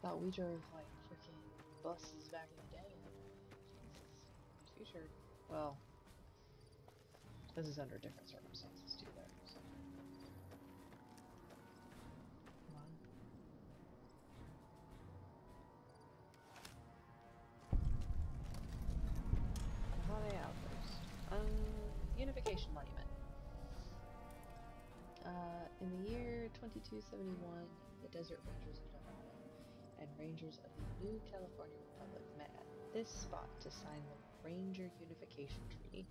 thought we drove like freaking buses back in the day. Jesus. Future. Well, this is under different circumstances too, though. So. Come on. Mojave Outpost. Unification Monument. In the year 2271, the Desert Rangers of Nevada and Rangers of the New California Republic met at this spot to sign the Ranger Unification Treaty.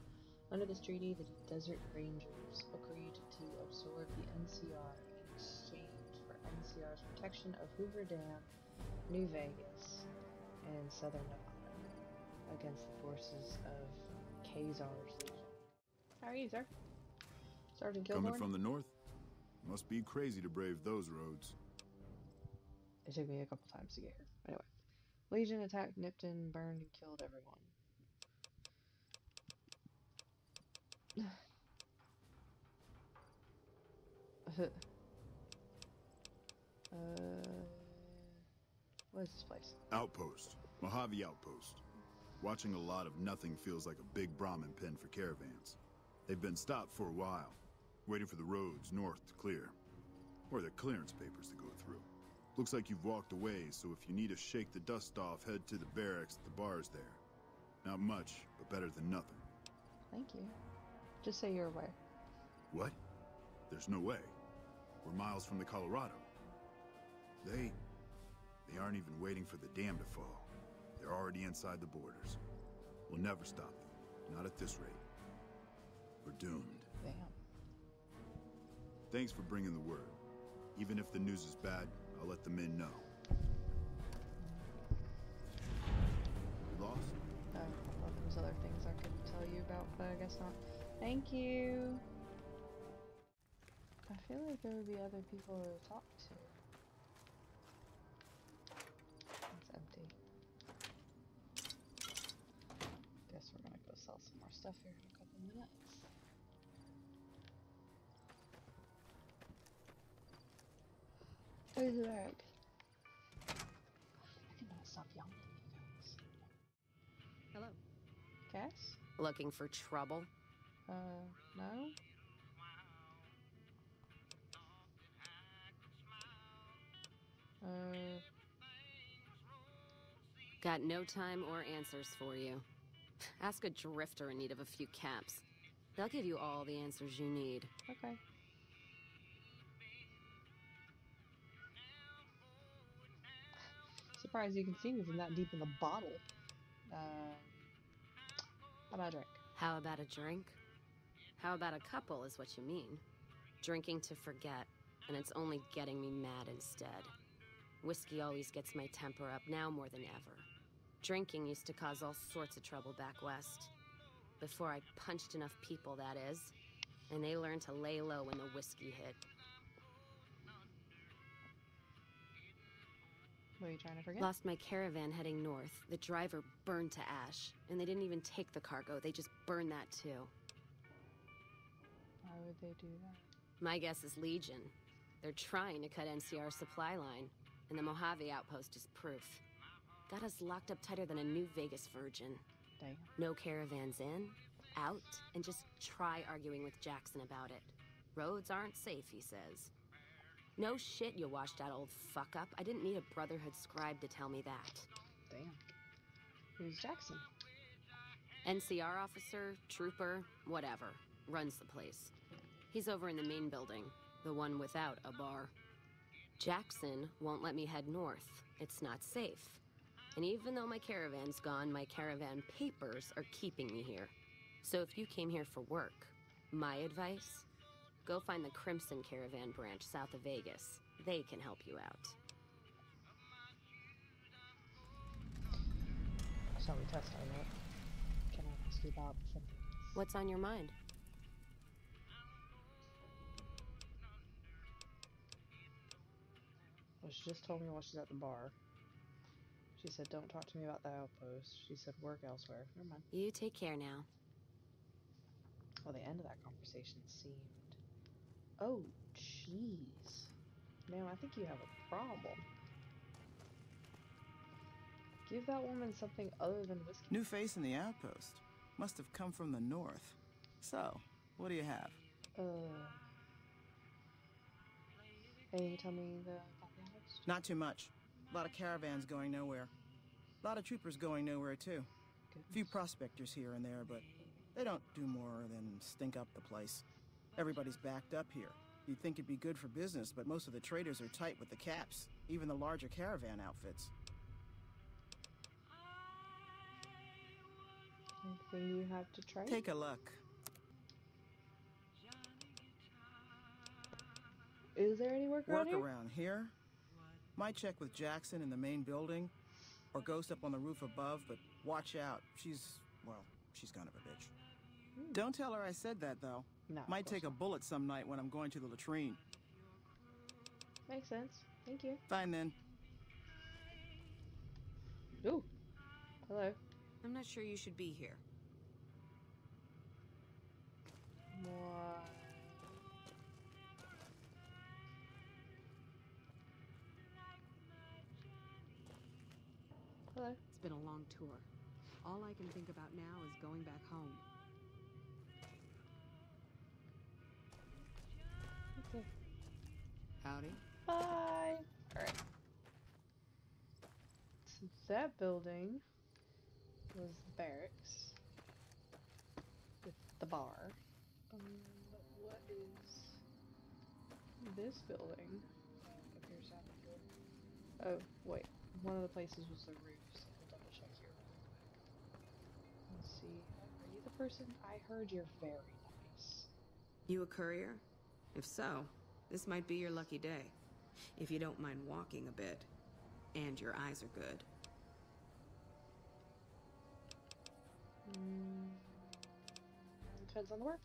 Under this treaty, the Desert Rangers agreed to absorb the NCR in exchange for NCR's protection of Hoover Dam, New Vegas, and southern Nevada against the forces of Khazar's Legion. How are you, sir? Sergeant Kilborn? Coming from the north? Must be crazy to brave those roads. It took me a couple times to get here. Anyway. Legion attacked Nipton, burned and killed everyone. What is this place? Outpost. Mojave Outpost. Watching a lot of nothing feels like a big Brahmin pen for caravans. They've been stopped for a while, waiting for the roads north to clear. Or their clearance papers to go through. Looks like you've walked away, so if you need to shake the dust off, head to the barracks at the bars there. Not much, but better than nothing. Thank you. Just say you're aware. What? There's no way. We're miles from the Colorado. They aren't even waiting for the dam to fall. They're already inside the borders. We'll never stop them. Not at this rate. We're doomed. Damn. Thanks for bringing the word. Even if the news is bad, I'll let the men know. You lost? Oh, I thought there was other things I could tell you about, but I guess not. Thank you! I feel like there would be other people to talk to. It's empty. Guess we're gonna go sell some more stuff here in a couple minutes. Where's the bag? I cannot stop yawning, you guys. Hello. Cass? Looking for trouble? No? Got no time or answers for you. Ask a drifter in need of a few caps. They'll give you all the answers you need. Okay. Surprised you can see me from that deep in the bottle. How about a drink? How about a drink? How about a couple is what you mean. Drinking to forget, and it's only getting me mad instead. Whiskey always gets my temper up, now more than ever. Drinking used to cause all sorts of trouble back west. Before I punched enough people, that is. And they learned to lay low when the whiskey hit. What are you trying to forget? Lost my caravan heading north. The driver burned to ash. And they didn't even take the cargo, they just burned that too. Why would they do that? My guess is Legion. They're trying to cut NCR's supply line. And the Mojave Outpost is proof. Got us locked up tighter than a New Vegas virgin. Damn. No caravans in, out, and just try arguing with Jackson about it. Roads aren't safe, he says. No shit, you washed out old fuck-up. I didn't need a Brotherhood scribe to tell me that. Damn. Who's Jackson? NCR officer, trooper, whatever. Runs the place. He's over in the main building, the one without a bar. Jackson won't let me head north. It's not safe. And even though my caravan's gone, my caravan papers are keeping me here. So if you came here for work, my advice, go find the Crimson Caravan branch south of Vegas. They can help you out. Shall we test our luck? Can I ask you about something else? What's on your mind? Well, she just told me while she's at the bar. She said, don't talk to me about the outpost. She said, work elsewhere. Never mind. You take care now. Well, the end of that conversation seemed... Oh, jeez. Ma'am, I think you have a problem. Give that woman something other than whiskey. New face in the outpost. Must have come from the north. So, what do you have? Hey, tell me about the outpost? Not too much. A lot of caravans going nowhere. A lot of troopers going nowhere, too. A few prospectors here and there, but they don't do more than stink up the place. Everybody's backed up here. You'd think it'd be good for business, but most of the traders are tight with the caps, even the larger caravan outfits. Anything you have to try? Take a look. Is there any work around here? Work around here? Might check with Jackson in the main building, or Ghost up on the roof above, but watch out. She's kind of a bitch. Don't tell her I said that, though. No, Might take a bullet some night when I'm going to the latrine. Makes sense. Thank you. Fine, then. Ooh. Hello. I'm not sure you should be here. What? Hello. It's been a long tour. All I can think about now is going back home. Okay. Howdy. Bye. Alright. So that building was the barracks with the bar. But what is this building? Appears out of here. Oh, wait. One of the places was the roof, so we'll double check here real quick. Let's see. Are you the person? I heard you're very nice. You a courier? If so, this might be your lucky day. If you don't mind walking a bit. And your eyes are good. Depends on the work.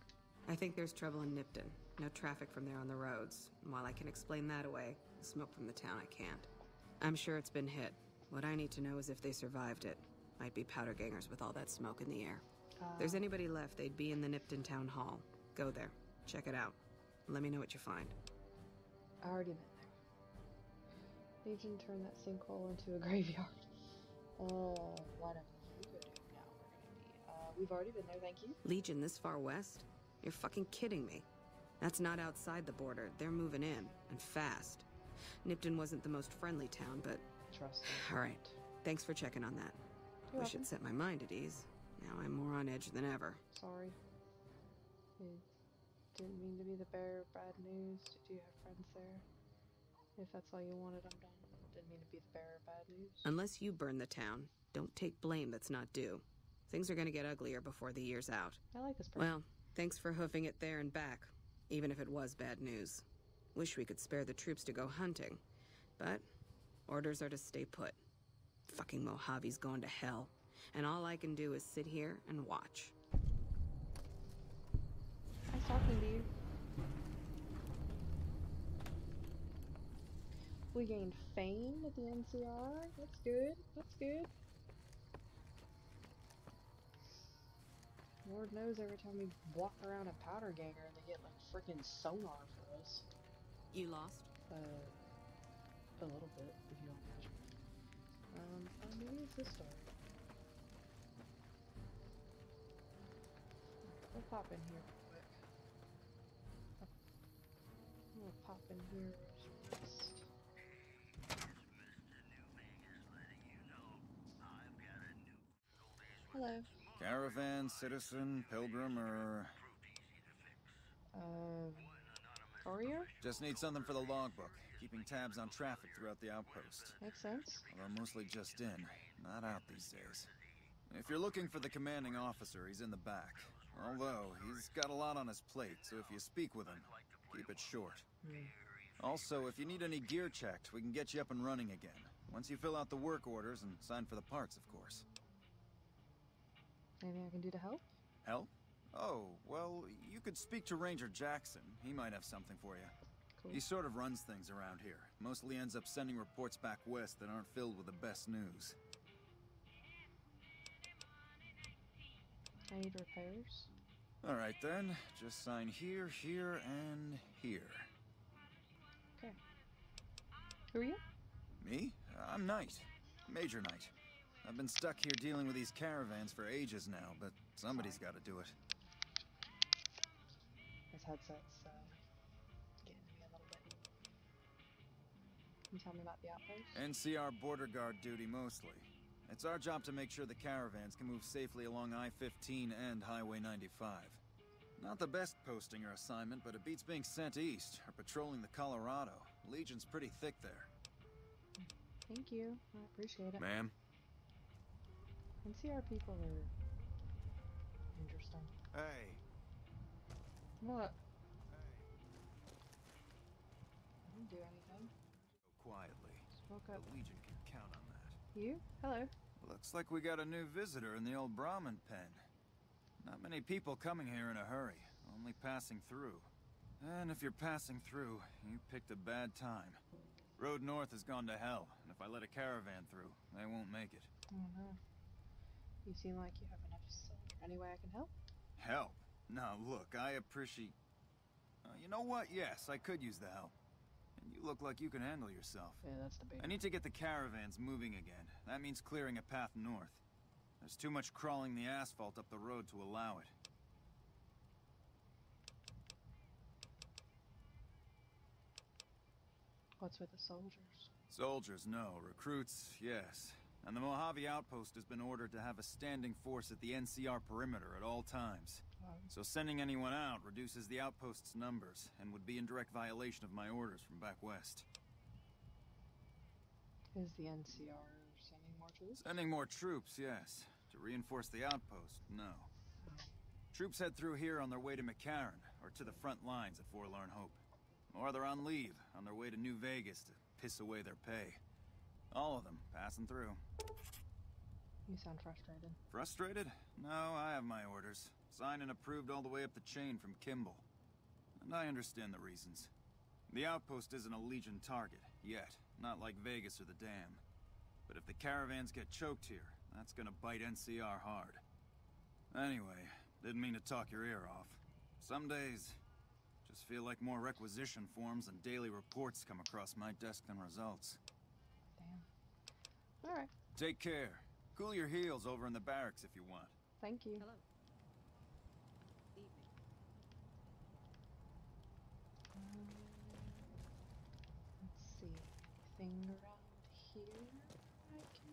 I think there's trouble in Nipton. No traffic from there on the roads. And while I can explain that away, the smoke from the town I can't. I'm sure it's been hit. What I need to know is if they survived it. Might be powder gangers with all that smoke in the air. If there's anybody left, they'd be in the Nipton Town Hall. Go there. Check it out. Let me know what you find. I already been there. Legion turned that sinkhole into a graveyard. Oh, what a neighborhood now we're gonna be. We've already been there, thank you. Legion this far west? You're fucking kidding me. That's not outside the border. They're moving in, and fast. Nipton wasn't the most friendly town, but... Trust me. Alright. Thanks for checking on that. You're Wish welcome. it set my mind at ease. Now I'm more on edge than ever. Sorry. I didn't mean to be the bearer of bad news. Do you have friends there? If that's all you wanted, I'm done. Didn't mean to be the bearer of bad news. Unless you burn the town, don't take blame that's not due. Things are gonna get uglier before the year's out. I like this person. Well, thanks for hoofing it there and back, even if it was bad news. Wish we could spare the troops to go hunting, but orders are to stay put. Fucking Mojave's going to hell, and all I can do is sit here and watch. Nice talking to you. We gained fame at the NCR. That's good. That's good. Lord knows every time we walk around a powder ganger, they get like freaking sonar for us. You lost? A little bit, if you don't imagine. Maybe it's this door. We'll pop in here real quick. We'll pop in here just... Hello. Caravan, citizen, pilgrim, or... Courier? Just need something for the logbook. Keeping tabs on traffic throughout the outpost. Makes sense. Although mostly just in, not out these days. If you're looking for the commanding officer, he's in the back. Although, he's got a lot on his plate, so if you speak with him, keep it short. Also, if you need any gear checked, we can get you up and running again. Once you fill out the work orders and sign for the parts, of course. Anything I can do to help? Help? Oh, well, you could speak to Ranger Jackson. He might have something for you. Cool. He sort of runs things around here. Mostly ends up sending reports back west that aren't filled with the best news. I need repairs. Alright then, just sign here, here, and here. Okay. Who are you? Me? I'm Knight. Major Knight. I've been stuck here dealing with these caravans for ages now, but somebody's got to do it. This headset's getting to me a little bit. Can you tell me about the outpost? NCR border guard duty mostly. It's our job to make sure the caravans can move safely along I-15 and Highway 95. Not the best posting or assignment, but it beats being sent east or patrolling the Colorado. Legion's pretty thick there. Thank you. I appreciate it. Ma'am? NCR people are interesting. Hey. What? I didn't do anything. Quietly. Just woke up. The Legion can count on that. You? Hello. Looks like we got a new visitor in the old Brahmin pen. Not many people coming here in a hurry, only passing through. And if you're passing through, you picked a bad time. Road north has gone to hell, and if I let a caravan through, they won't make it. Oh no. You seem like you have enough silver. Any way I can help? Help? Now look, I appreciate... you know what? Yes, I could use the help. And you look like you can handle yourself. Yeah, that's the big I need to get the caravans moving again. That means clearing a path north. There's too much crawling the asphalt up the road to allow it. What's with the soldiers? Soldiers, no. Recruits, yes. And the Mojave Outpost has been ordered to have a standing force at the NCR perimeter at all times. So sending anyone out reduces the outpost's numbers, and would be in direct violation of my orders from back west. Is the NCR sending more troops? Sending more troops, yes. To reinforce the outpost, no. Troops head through here on their way to McCarran, or to the front lines at Forlorn Hope. Or they're on leave, on their way to New Vegas to piss away their pay. All of them passing through. You sound frustrated. Frustrated? No, I have my orders. Signed and approved all the way up the chain from Kimball. And I understand the reasons. The outpost isn't a Legion target, yet. Not like Vegas or the Dam. But if the caravans get choked here, that's gonna bite NCR hard. Anyway, didn't mean to talk your ear off. Some days, just feel like more requisition forms and daily reports come across my desk than results. Damn. Alright. Take care. Cool your heels over in the barracks if you want. Thank you. Hello. Evening. Let's see. Anything around here I can...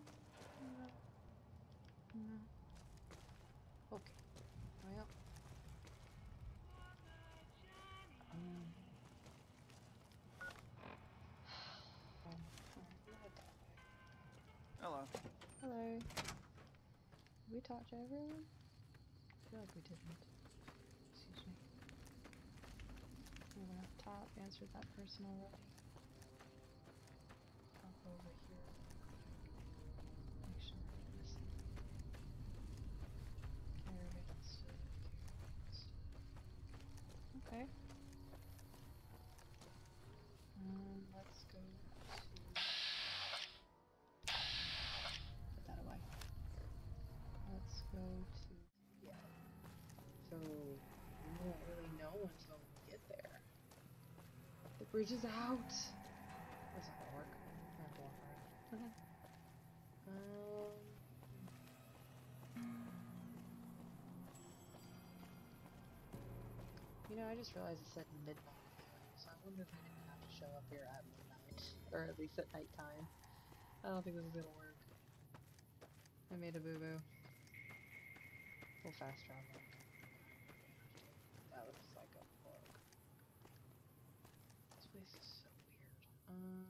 No. Okay. Well. We'll head that way. Hello. Hello. Did we talk to everyone? I feel like we didn't. Excuse me. We went up top, answered that person already. Hop over here. Make sure we're not missing. Caravans. Okay. Let's go to... Put that away. Let's go to... Yeah. So, we won't really know until we get there. The bridge is out! That's not gonna work. I'm gonna have to walk around. Okay. You know, I just realized it said midnight, so I wonder if I'm gonna have to show up here at midnight, or at least at nighttime. I don't think this is gonna work. I made a boo-boo. We'll fast travel. That looks like a bug. This place is so weird.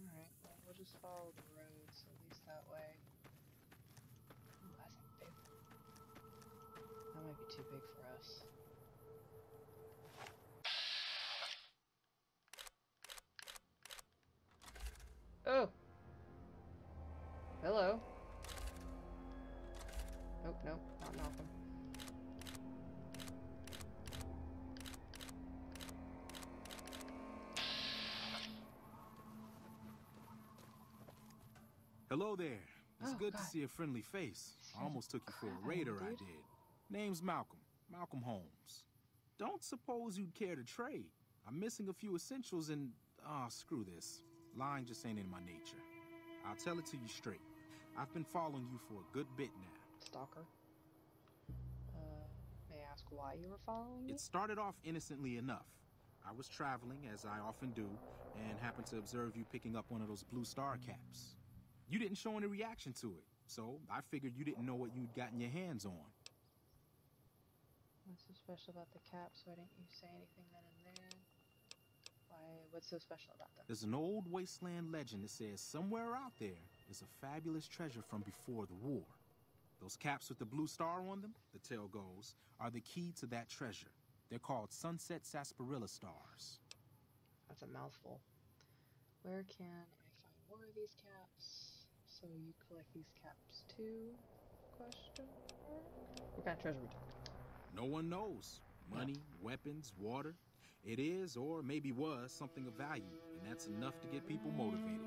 Alright, well, we'll just follow the road, so at least that way. Ooh, that's a big one. That might be too big for us. Oh! Hello. Nope, nope, not Malcolm. Hello there. It's Oh, good God. to see a friendly face. I almost took you for a Crap, raider, I dude. did. Name's Malcolm. Malcolm Holmes. Don't suppose you'd care to trade. I'm missing a few essentials and Oh, screw this. Lying just ain't in my nature. I'll tell it to you straight. I've been following you for a good bit now. Stalker. May I ask why you were following me? It started off innocently enough. I was traveling, as I often do, and happened to observe you picking up one of those Blue Star caps. You didn't show any reaction to it, so I figured you didn't know what you'd gotten your hands on. What's so special about the caps? Why didn't you say anything then and there? What's so special about them? There's an old wasteland legend that says somewhere out there is a fabulous treasure from before the war. Those caps with the blue star on them, the tale goes, are the key to that treasure. They're called Sunset Sarsaparilla stars. That's a mouthful. Where can I find more of these caps? So you collect these caps too? Question mark? What kind of treasure are we talking about? No one knows. Money, weapons, water. It is, or maybe was, something of value, and that's enough to get people motivated.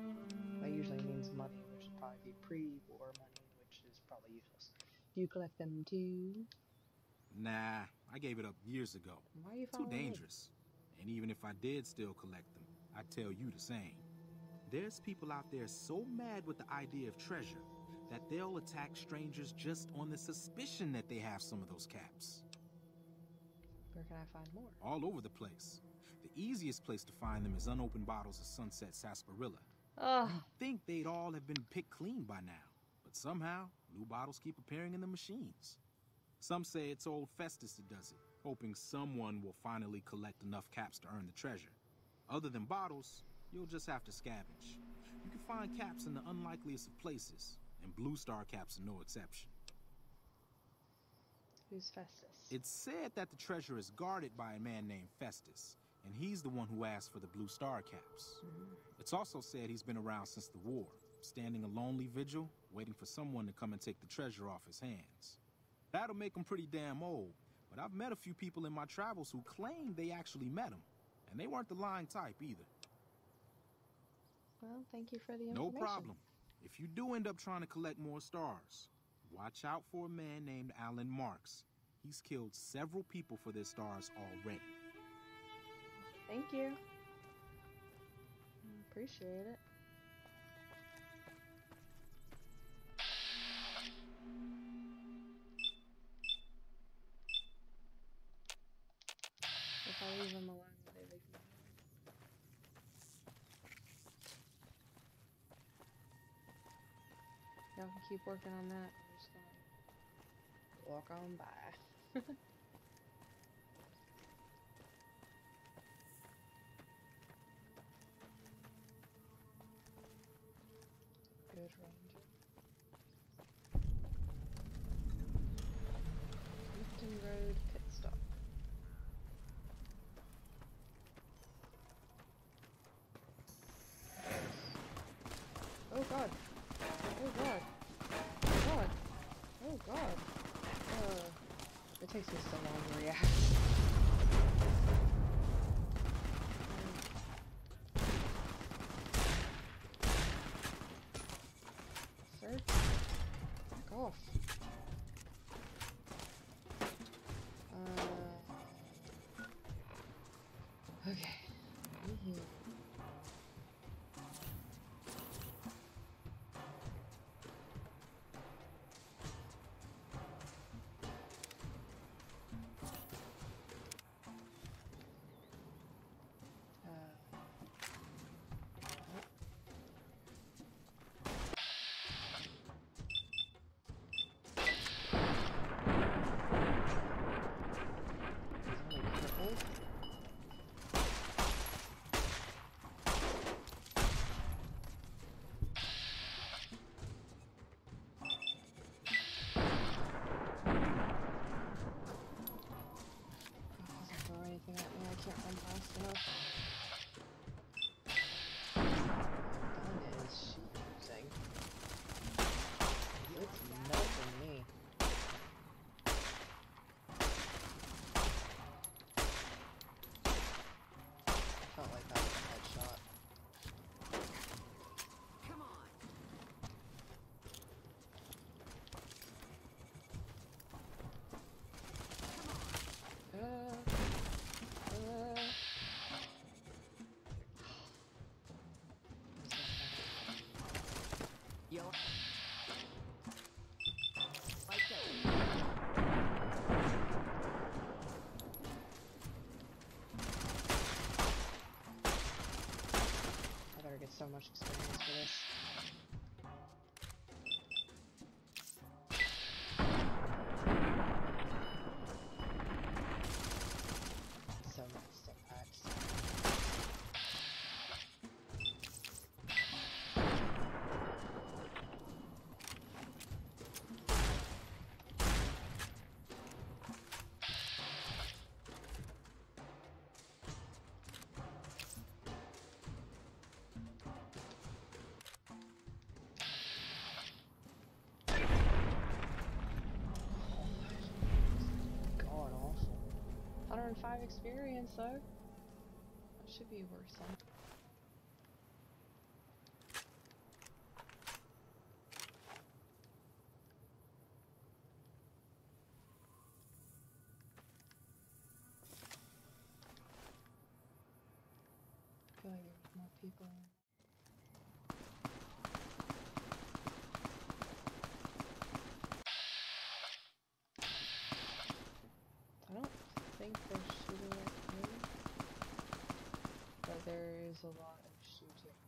That usually means money, which would probably be pre-war money, which is probably useless. Do you collect them too? Nah, I gave it up years ago. Why are you Too following me? dangerous. And even if I did still collect them, I'd tell you the same. There's people out there so mad with the idea of treasure that they'll attack strangers just on the suspicion that they have some of those caps. Where can I find more? All over the place. The easiest place to find them is unopened bottles of Sunset Sarsaparilla. Ugh. You'd think they'd all have been picked clean by now, but somehow, new bottles keep appearing in the machines. Some say it's old Festus that does it, hoping someone will finally collect enough caps to earn the treasure. Other than bottles, you'll just have to scavenge. You can find caps in the unlikeliest of places, and Blue Star caps are no exception. Who's Festus? It's said that the treasure is guarded by a man named Festus, and he's the one who asked for the Blue Star caps. It's also said he's been around since the war, standing a lonely vigil, waiting for someone to come and take the treasure off his hands. That'll make him pretty damn old, but I've met a few people in my travels who claim they actually met him, and they weren't the lying type either. Well, thank you for the No information. problem. If you do end up trying to collect more stars, watch out for a man named Alan Marks. He's killed several people for their stars already. Thank you. Appreciate it. If I leave them alone, will they leave me alone? Y'all can keep working on that. I'm just gonna walk on by. Good ranger. Clifton Road pit stop. Oh god. Oh god. Oh god. Oh god. It takes me so long to react. Sir? Back off. Okay. Can't run fast enough. Gun is using. It's melting me. I felt like that was a headshot. Come on. so much experience for this. So much stuff packs. God awful. 105 experience though. That should be worth something. I feel like there's more people. I don't think they're shooting at me, but there is a lot of shooting.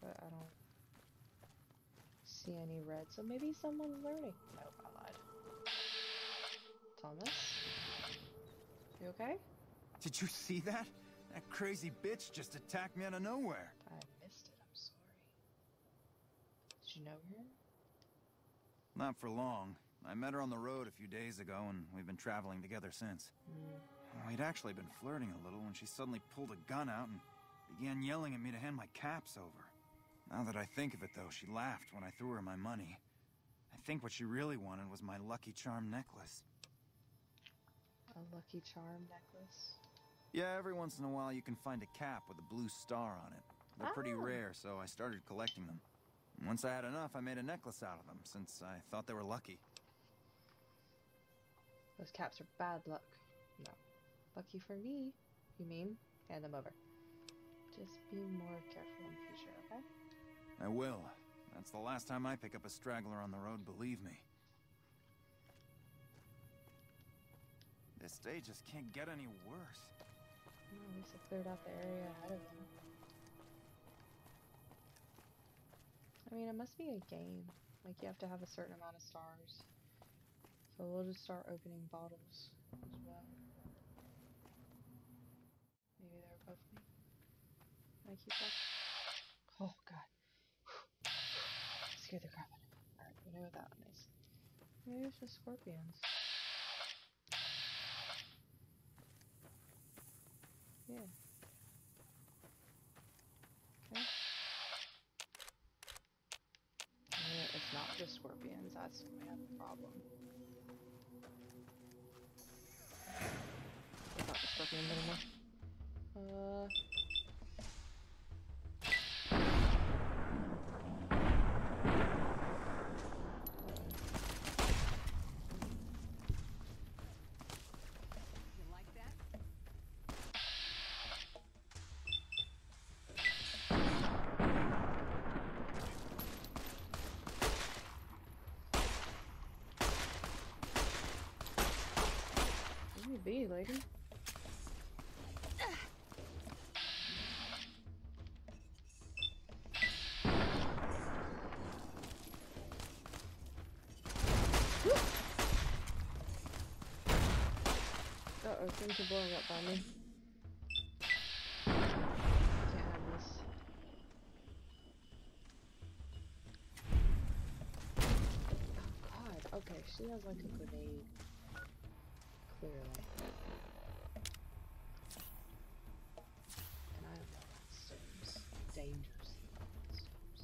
But I don't see any red, so maybe someone's learning. Nope, I lied. Thomas? You okay? Did you see that? That crazy bitch just attacked me out of nowhere. I missed it, I'm sorry. Did you know her? Not for long. I met her on the road a few days ago, and we've been traveling together since. We'd actually been flirting a little when she suddenly pulled a gun out and began yelling at me to hand my caps over. Now that I think of it, though, she laughed when I threw her my money. I think what she really wanted was my Lucky Charm necklace. A Lucky Charm necklace? Yeah, every once in a while you can find a cap with a blue star on it. They're pretty rare, so I started collecting them. And once I had enough, I made a necklace out of them, since I thought they were lucky. Those caps are bad luck. No. Lucky for me, you mean? Hand them over. Just be more careful in the future, okay? I will. That's the last time I pick up a straggler on the road, believe me. This day just can't get any worse. Well, at least I cleared out the area ahead of them. I mean, it must be a game. Like, you have to have a certain amount of stars. So we'll just start opening bottles as well. Maybe they're above me. Can I keep up? Oh, God. Scared the crap out of me. Alright, we know what that one is. Maybe it's just scorpions. Yeah. Okay. It's not just scorpions, that's when we have a problem. It's not just scorpions anymore. You like that? Where you be, lady? Uh-oh, things are blowing up by me. Can't have this. Oh god, okay, she has like a grenade. Clearly. And I have monsters. Dangerous monsters.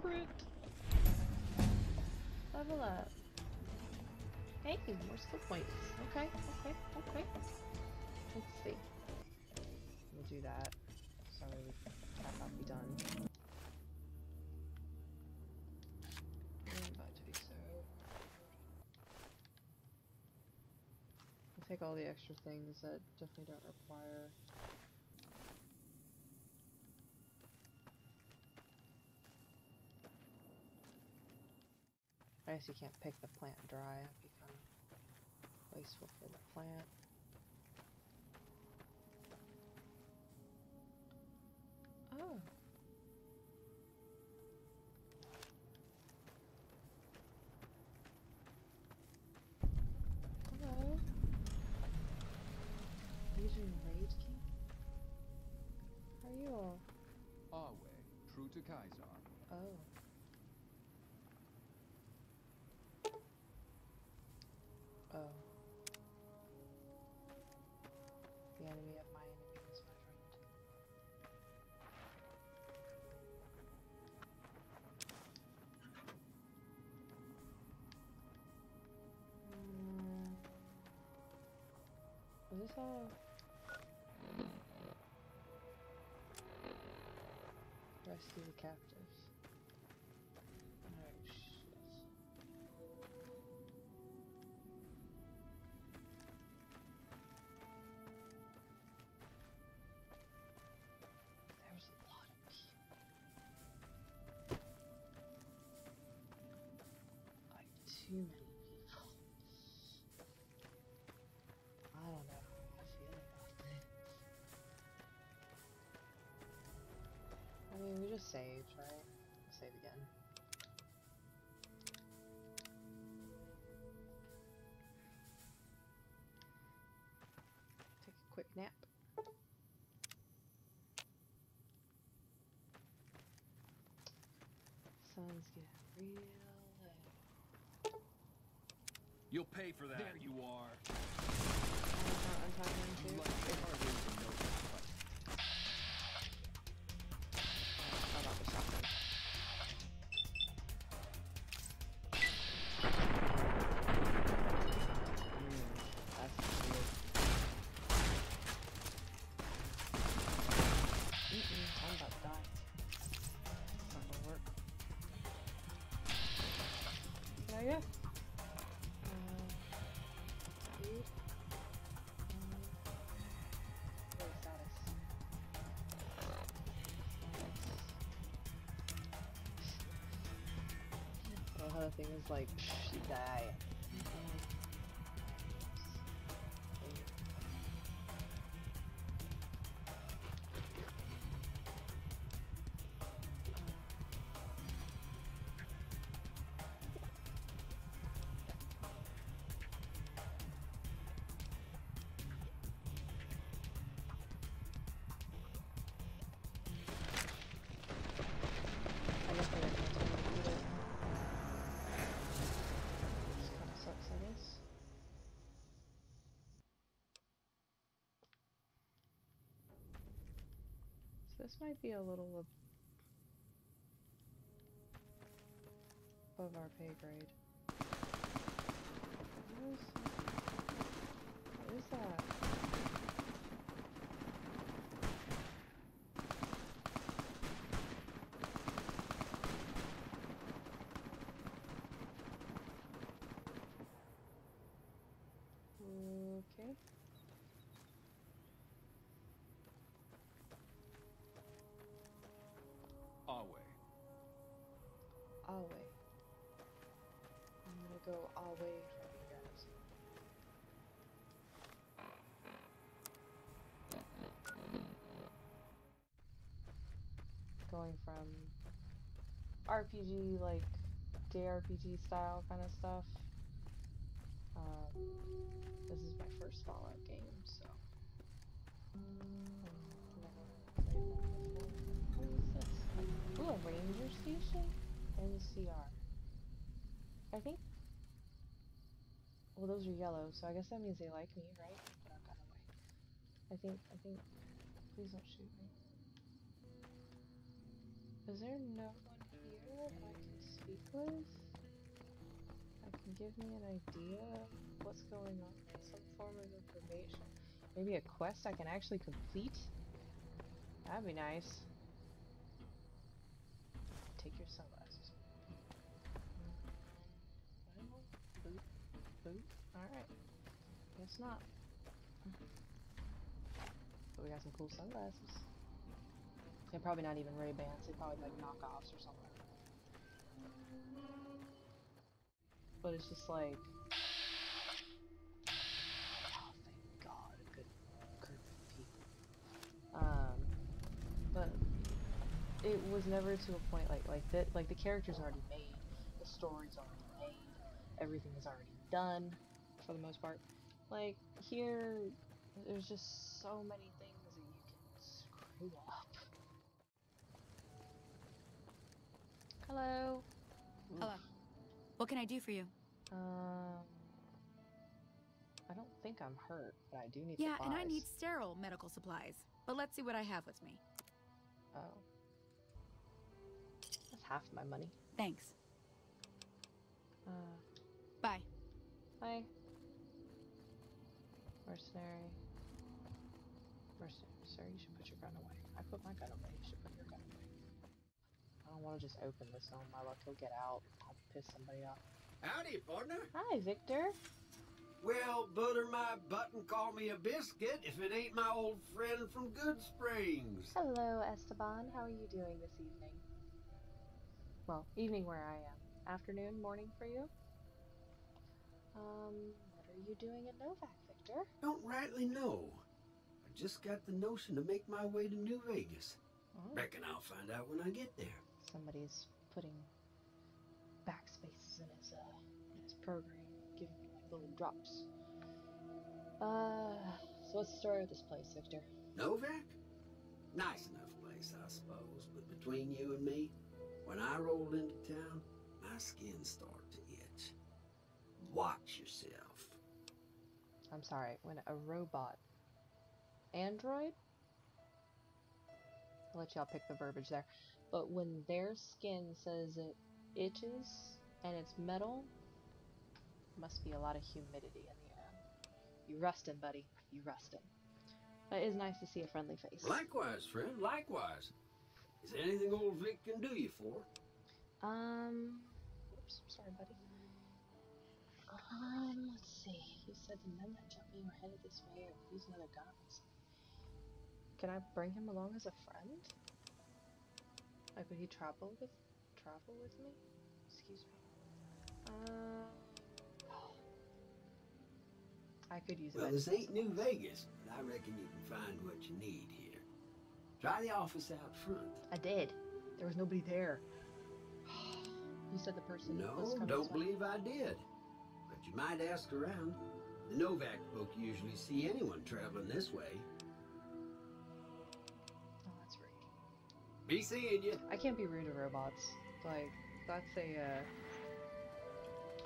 Crit! Level up. Hey, more skill points. Okay, okay, okay. Let's see. We'll do that. So that not be done. About to be so. I'll take all the extra things that definitely don't require. I guess you can't pick the plant dry because Wasteful for the plant. Oh. Hello. Legion Raid King? How are you all? Our way, true to Kaisar. Oh. Oh. The enemy of my enemy is my friend. Is this all? Rescue the captives. Oh shit. There's a lot of people. Like too many people. I don't know how I feel about this. I mean, we just saved, right? We'll save again. Take a quick nap. Sun's getting real low. You'll pay for that. There you are. I'm talking to. You like hardly even know that fight. How about the shotgun? That's weird. I'm about to die. It's not gonna work. Yeah, yeah. Speed. Really status. The other thing is like, you die. I guess I didn't have to repeat it. This kind of sucks, I guess. So this might be a little above our pay grade. What is that? Okay. Our way. Our way. I'm gonna go our way from you guys. Going from RPG, like JRPG style kind of stuff. This is my first Fallout game, so. Never played one before. What is this? Ooh, a ranger station? NCR. I think. Well, those are yellow, so I guess that means they like me, right? But I've got away. I think. Please don't shoot me. Is there no one here that I can speak with? That can give me an idea of what's going on? Some form of information. Maybe a quest I can actually complete? That'd be nice. Take your sunglasses. Boot. Boot. Alright. Guess not. But we got some cool sunglasses. They're probably not even Ray-Bans. They're probably like knockoffs or something. But it's just like... never to a point like that. Like the character's already made, the story's already made, everything is already done for the most part. Like here, there's just so many things that you can screw up. Hello. Hello. What can I do for you? I don't think I'm hurt, but I do need Yeah, supplies. and I need sterile medical supplies. But let's see what I have with me. Oh. That's half my money. Thanks. Bye. Bye. Mercenary. Mercenary. Sir, you should put your gun away. I put my gun away. You should put your gun away. I don't want to just open this on my luck. He'll get out. I'll piss somebody off. Howdy, partner. Hi, Victor. Well, butter my butt and call me a biscuit if it ain't my old friend from Good Springs. Hello, Esteban. How are you doing this evening? Well, evening where I am. Afternoon, morning for you? What are you doing in Novac, Victor? Don't rightly know. I just got the notion to make my way to New Vegas. Oh. Reckon I'll find out when I get there. Somebody's putting backspaces in his program, giving me like little drops. So what's the story with this place, Victor? Novac? Nice enough place, I suppose, but between you and me, when I roll into town, my skin started to itch. Watch yourself. I'm sorry, when a robot... Android? I'll let y'all pick the verbiage there. But when their skin says it itches and it's metal, must be a lot of humidity in the air. You rustin', buddy. You rustin'. But it is nice to see a friendly face. Likewise, friend, likewise. Is there anything old Vic can do you for? Oops, sorry, buddy. Let's see. You said the men that jumped me were headed this way or using other guns. Can I bring him along as a friend? Like, would he travel with me? Excuse me. I could use Well, it. this ain't New Vegas, but I reckon you can find what you need here. Try the office out front. I did. There was nobody there. You said the person was No, coming don't this way. believe I did. But you might ask around. The Novac folk usually see anyone traveling this way. Oh, that's rude. Be seeing you. I can't be rude to robots. Like, that's a,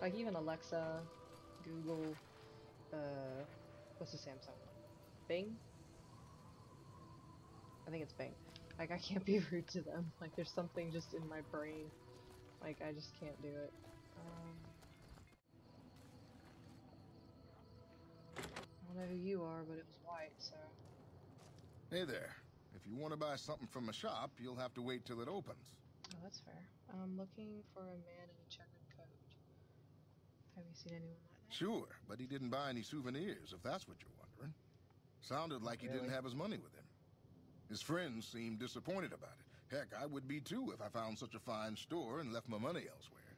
like even Alexa, Google, what's the Samsung one? Bing? I think it's Bing. Like, I can't be rude to them. Like, there's something just in my brain. Like, I just can't do it. I don't know who you are, but it was white, so... Hey there. If you want to buy something from a shop, you'll have to wait till it opens. Oh, that's fair. I'm looking for a man in a checkered coat. Have you seen anyone like that? Sure, but he didn't buy any souvenirs, if that's what you're wondering. Sounded like he didn't have his money with him. His friends seemed disappointed about it. Heck, I would be too if I found such a fine store and left my money elsewhere.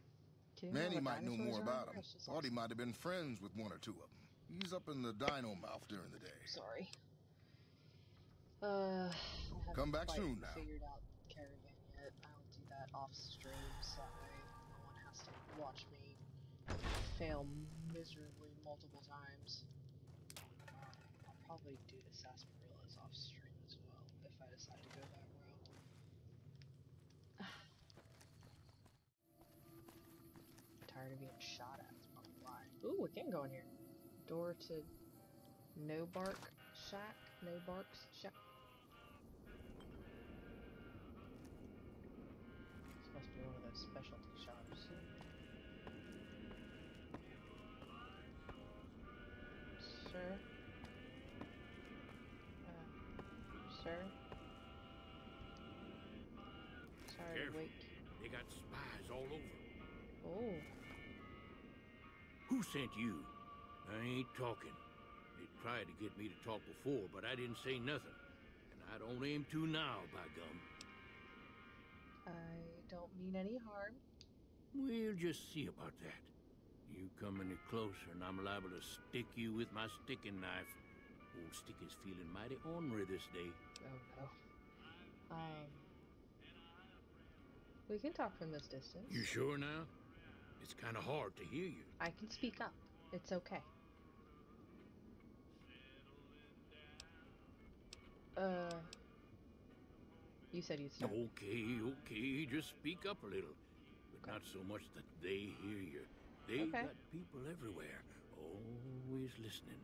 Manny might know more about him. Thought he might have been friends with one or two of them. He's up in the dino mouth during the day. Sorry. I haven't Come back quite soon now. Figured out Caravan yet. I'll do that off stream so no one has to watch me fail miserably multiple times. I'll probably do the sarsaparillas off stream as well if I decide to go that route. Tired of being shot at. That's probably why. Ooh, we can go in here. Door to No Bark Shack. No Bark's Shack. This must be one of those specialty shops. Sir? Sir? Sorry to Careful. wake. They got spies all over. Oh. Who sent you? I ain't talking. They tried to get me to talk before, but I didn't say nothing. And I don't aim to now, by gum. I don't mean any harm. We'll just see about that. You come any closer and I'm liable to stick you with my sticking knife. Old Sticky's feeling mighty ornery this day. Oh no. We can talk from this distance. You sure now? It's kind of hard to hear you. I can speak up. It's okay. You said you'd stop. Okay, just speak up a little. But not so much that they hear you. They've got people everywhere, always listening.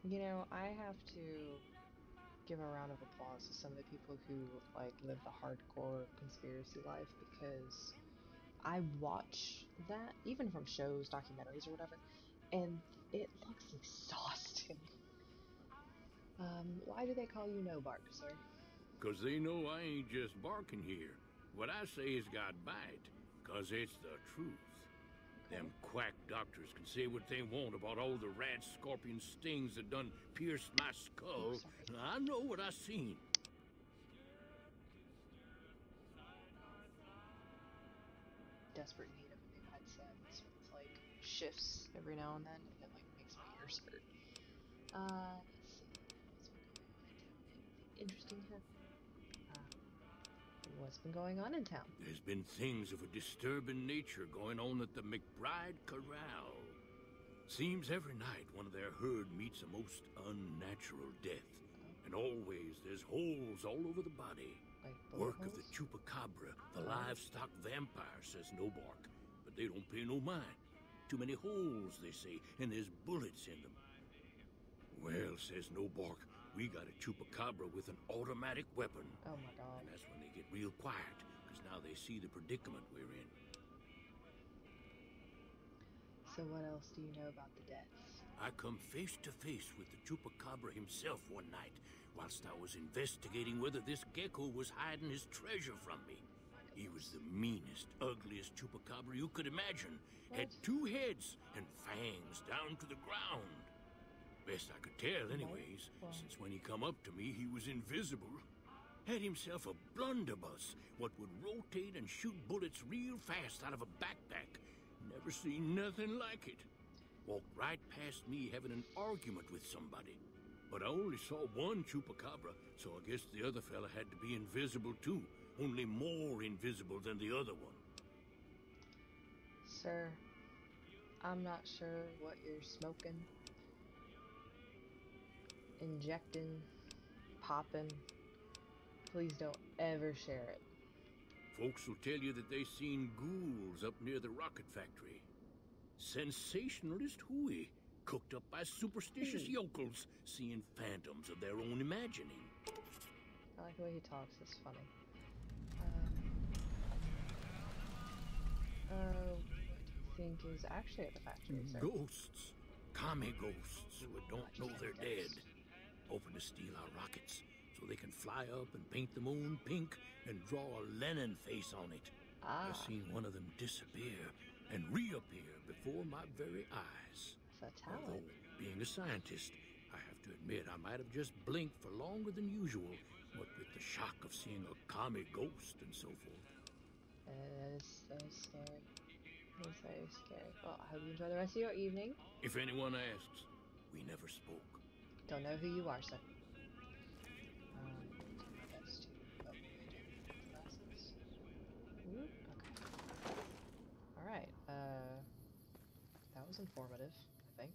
You know, I have to give a round of applause to some of the people who, like, live the hardcore conspiracy life, because I watch that, even from shows, documentaries, or whatever, and it looks exhausting. Why do they call you No Bark, sir? 'Cause they know I ain't just barking here. What I say is got bite, 'cause it's the truth. Them quack doctors can say what they want about all the rat scorpion stings that done pierced my skull. I know what I seen. Desperate need of a new headset, so it's like shifts every now and then, and it like makes my ears hurt. Let's see. Interesting here. What's been going on in town? There's been things of a disturbing nature going on at the McBride Corral. Seems every night one of their herd meets a most unnatural death. And always there's holes all over the body. Like work of the chupacabra, the livestock vampire, says No Bark. But they don't pay no mind. Too many holes, they say, and there's bullets in them. Well, says No Bark, we got a chupacabra with an automatic weapon. Oh my god. And that's when they get real quiet, because now they see the predicament we're in. So what else do you know about the deaths? I come face to face with the chupacabra himself one night, whilst I was investigating whether this gecko was hiding his treasure from me. He was the meanest, ugliest chupacabra you could imagine. What? Had 2 heads and fangs down to the ground. Best I could tell, anyways, since when he come up to me, he was invisible. Had himself a blunderbuss, what would rotate and shoot bullets real fast out of a backpack. Never seen nothing like it. Walked right past me having an argument with somebody. But I only saw one chupacabra, so I guess the other fella had to be invisible too. Only more invisible than the other one. Sir, I'm not sure what you're smoking, injecting, popping. Please don't ever share it. Folks will tell you that they seen ghouls up near the rocket factory. Sensationalist hooey, cooked up by superstitious yokels, seeing phantoms of their own imagining. I like the way he talks, it's funny. What do you think is actually at the factory, sir? Ghosts. Kami ghosts who don't know they're dead. Hoping to steal our rockets so they can fly up and paint the moon pink and draw a Lenin face on it. I've seen one of them disappear and reappear before my very eyes. Although, being a scientist, I have to admit I might have just blinked for longer than usual, what with the shock of seeing a Kami ghost and so forth. That is so scary. That is very scary. Well, I hope you enjoy the rest of your evening. If anyone asks, we never spoke. Don't know who you are, sir. Okay. Alright, that was informative, I think.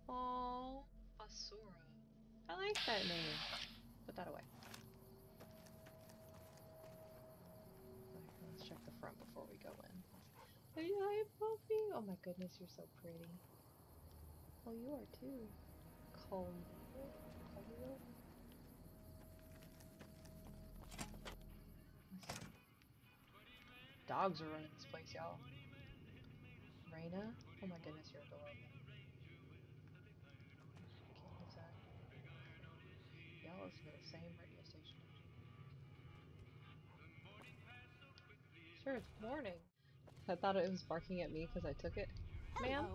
Oh, Basura. I like that name. Put that away. Let's check the front before we go in. Are you hi, Puffy? Oh my goodness, you're so pretty. Oh, you are too. Calm. Dogs are running this place, y'all. Raina? Oh my goodness, you're adorable. Y'all listen to the same radio station. Sure, it's morning. I thought it was barking at me because I took it. Ma'am?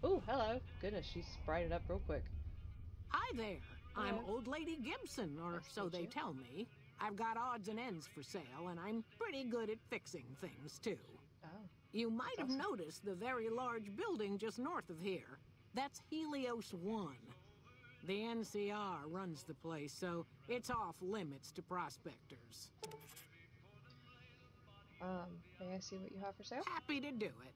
Oh, hello. Goodness, she sprited up real quick. Hi there. I'm Old Lady Gibson, or so they tell me. I've got odds and ends for sale, and I'm pretty good at fixing things, too. Oh. You might have noticed the very large building just north of here. That's Helios 1. The NCR runs the place, so it's off limits to prospectors. May I see what you have for sale? Happy to do it.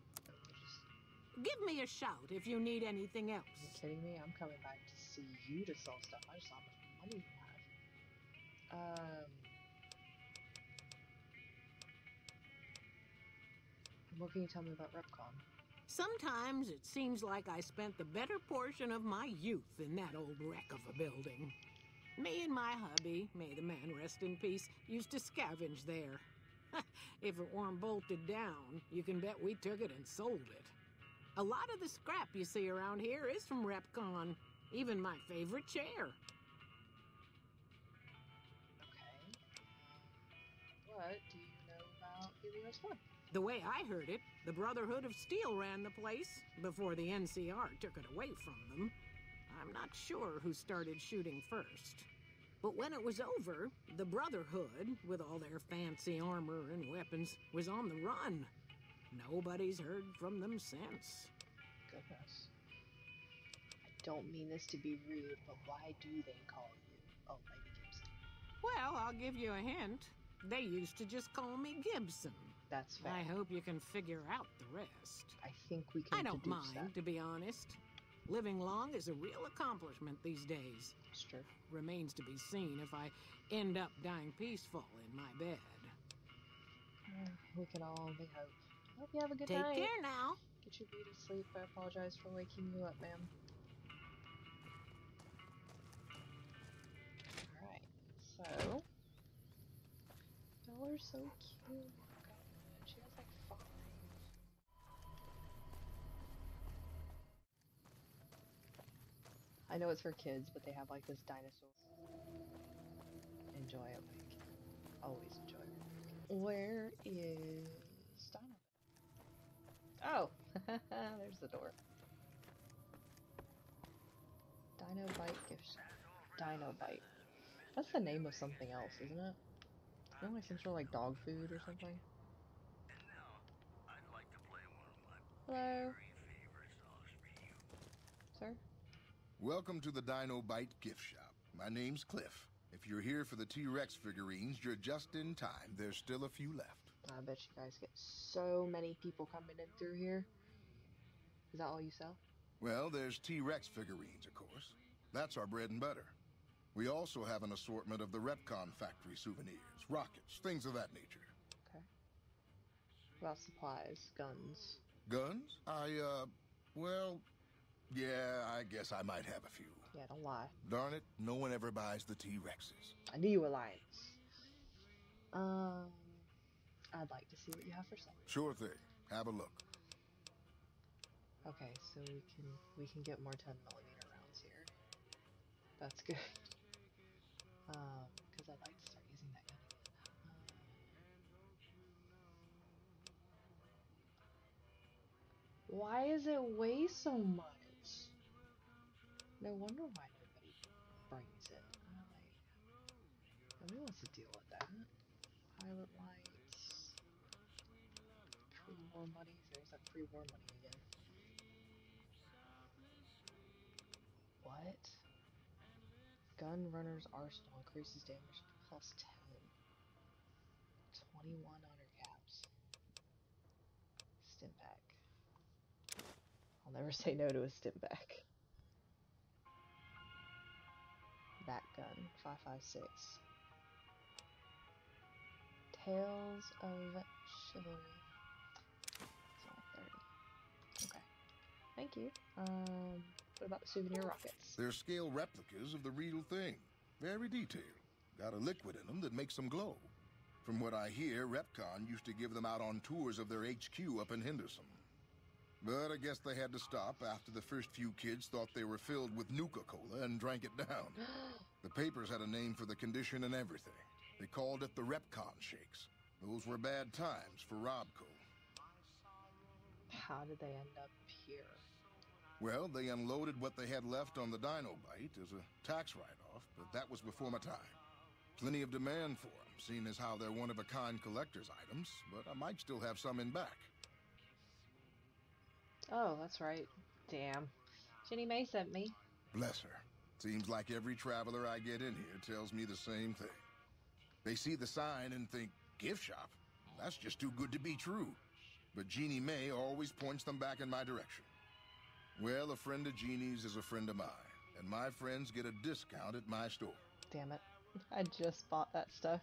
Give me a shout if you need anything else. Are you kidding me? I'm coming back to see you to sell stuff. I just saw how much money you have. What can you tell me about Repcon? Sometimes it seems like I spent the better portion of my youth in that old wreck of a building. Me and my hubby, may the man rest in peace, used to scavenge there. If it weren't bolted down, you can bet we took it and sold it. A lot of the scrap you see around here is from Repcon. Even my favorite chair. Okay. What do you know about Helios 1? The way I heard it, the Brotherhood of Steel ran the place before the NCR took it away from them. I'm not sure who started shooting first. But when it was over, the Brotherhood, with all their fancy armor and weapons, was on the run. Nobody's heard from them since. Goodness. I don't mean this to be rude, but why do they call you Old Lady Gibson? Well, I'll give you a hint. They used to just call me Gibson. That's fair. I hope you can figure out the rest. I think we can I don't deduce mind, that. to be honest. Living long is a real accomplishment these days. It's true. Remains to be seen if I end up dying peaceful in my bed. We can all only hope. Hope you have a good Take night. care now. Get your beauty sleep. I apologize for waking you up, ma'am. Alright, so... Y'all are so cute. God, she has like 5. I know it's for kids, but they have like this dinosaur. Enjoy it, Wake. Always enjoy it. Where is Dino? Oh, there's the door. Dino Bite gift shop. Dino Bite. That's the name of something else, isn't it? Isn't it like some sort of like dog food or something? Hello? Sir? Welcome to the Dino Bite gift shop. My name's Cliff. If you're here for the T-Rex figurines, you're just in time. There's still a few left. I bet you guys get so many people coming in through here. Is that all you sell? Well, there's T-Rex figurines, of course. That's our bread and butter. We also have an assortment of the Repcon factory souvenirs, rockets, things of that nature. Okay. What about supplies, guns? Guns? Well, yeah, I guess I might have a few. Yeah, don't lie. Darn it, no one ever buys the T-Rexes. I knew you were lying. I'd like to see what you have for sale. Sure thing. Have a look. Okay, so we can get more 10mm rounds here. That's good. Because I'd like to start using that gun again. Why does it weigh so much? No wonder why nobody brings it. Nobody wants to deal with that. Pilot lights. Pre-war money. There's that pre-war money again. What? Gun runner's arsenal increases damage plus 10. 21 honor caps. Stim pack. I'll never say no to a stim pack. Back gun 5.56. Tales of Chivalry. It's only 30. Okay. Thank you. What about the souvenir rockets? They're scale replicas of the real thing. Very detailed. Got a liquid in them that makes them glow. From what I hear, Repcon used to give them out on tours of their HQ up in Henderson. But I guess they had to stop after the first few kids thought they were filled with Nuka-Cola and drank it down. The papers had a name for the condition and everything. They called it the Repcon Shakes. Those were bad times for Robco. How did they end up here? Well, they unloaded what they had left on the Dino Bite as a tax write-off, but that was before my time. Plenty of demand for them, seeing as how they're one-of-a-kind collector's items, but I might still have some in back. Oh, that's right. Damn. Ginny May sent me. Bless her. Seems like every traveler I get in here tells me the same thing. They see the sign and think, gift shop? That's just too good to be true. But Jeannie May always points them back in my direction. Well, a friend of Jeannie's is a friend of mine, and my friends get a discount at my store. Damn it. I just bought that stuff.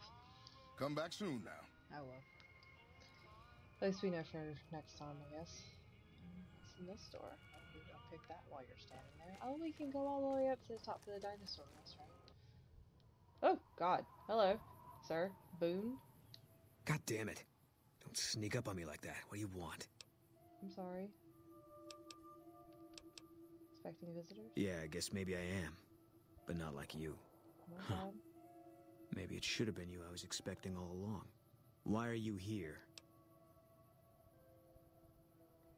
Come back soon now. I will. At least we know for next time, I guess. What's in this store? Maybe I'll pick that while you're standing there. Oh, we can go all the way up to the top of the dinosaur nest, right? Oh, God. Hello, sir. Boone? God damn it. Don't sneak up on me like that. What do you want? I'm sorry. Expecting visitors? Yeah, I guess maybe I am. But not like you. Huh. Maybe it should have been you I was expecting all along. Why are you here?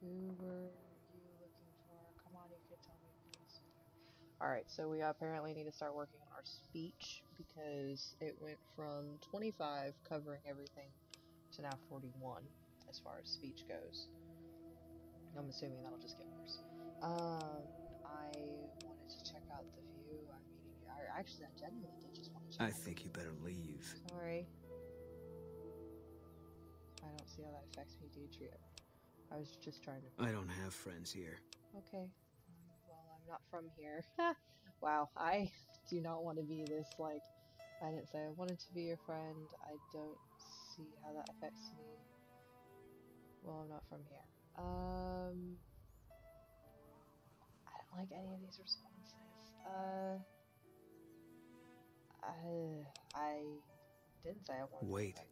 Who were you looking for? Come on, you could tell me, please. Alright, so we apparently need to start working on our speech because it went from 25 covering everything to now 41 as far as speech goes. I'm assuming that'll just get worse. I wanted to check out the view. Actually, I genuinely did just want to check I think you better leave. Sorry. I don't see how that affects me, Deidre. I was just trying to... I don't have friends here. Okay. Well, I'm not from here. Wow, I do not want to be this, like... I didn't say I wanted to be your friend. I don't see how that affects me. Well, I'm not from here. I don't like any of these responses. I didn't say I wanted Wait. to.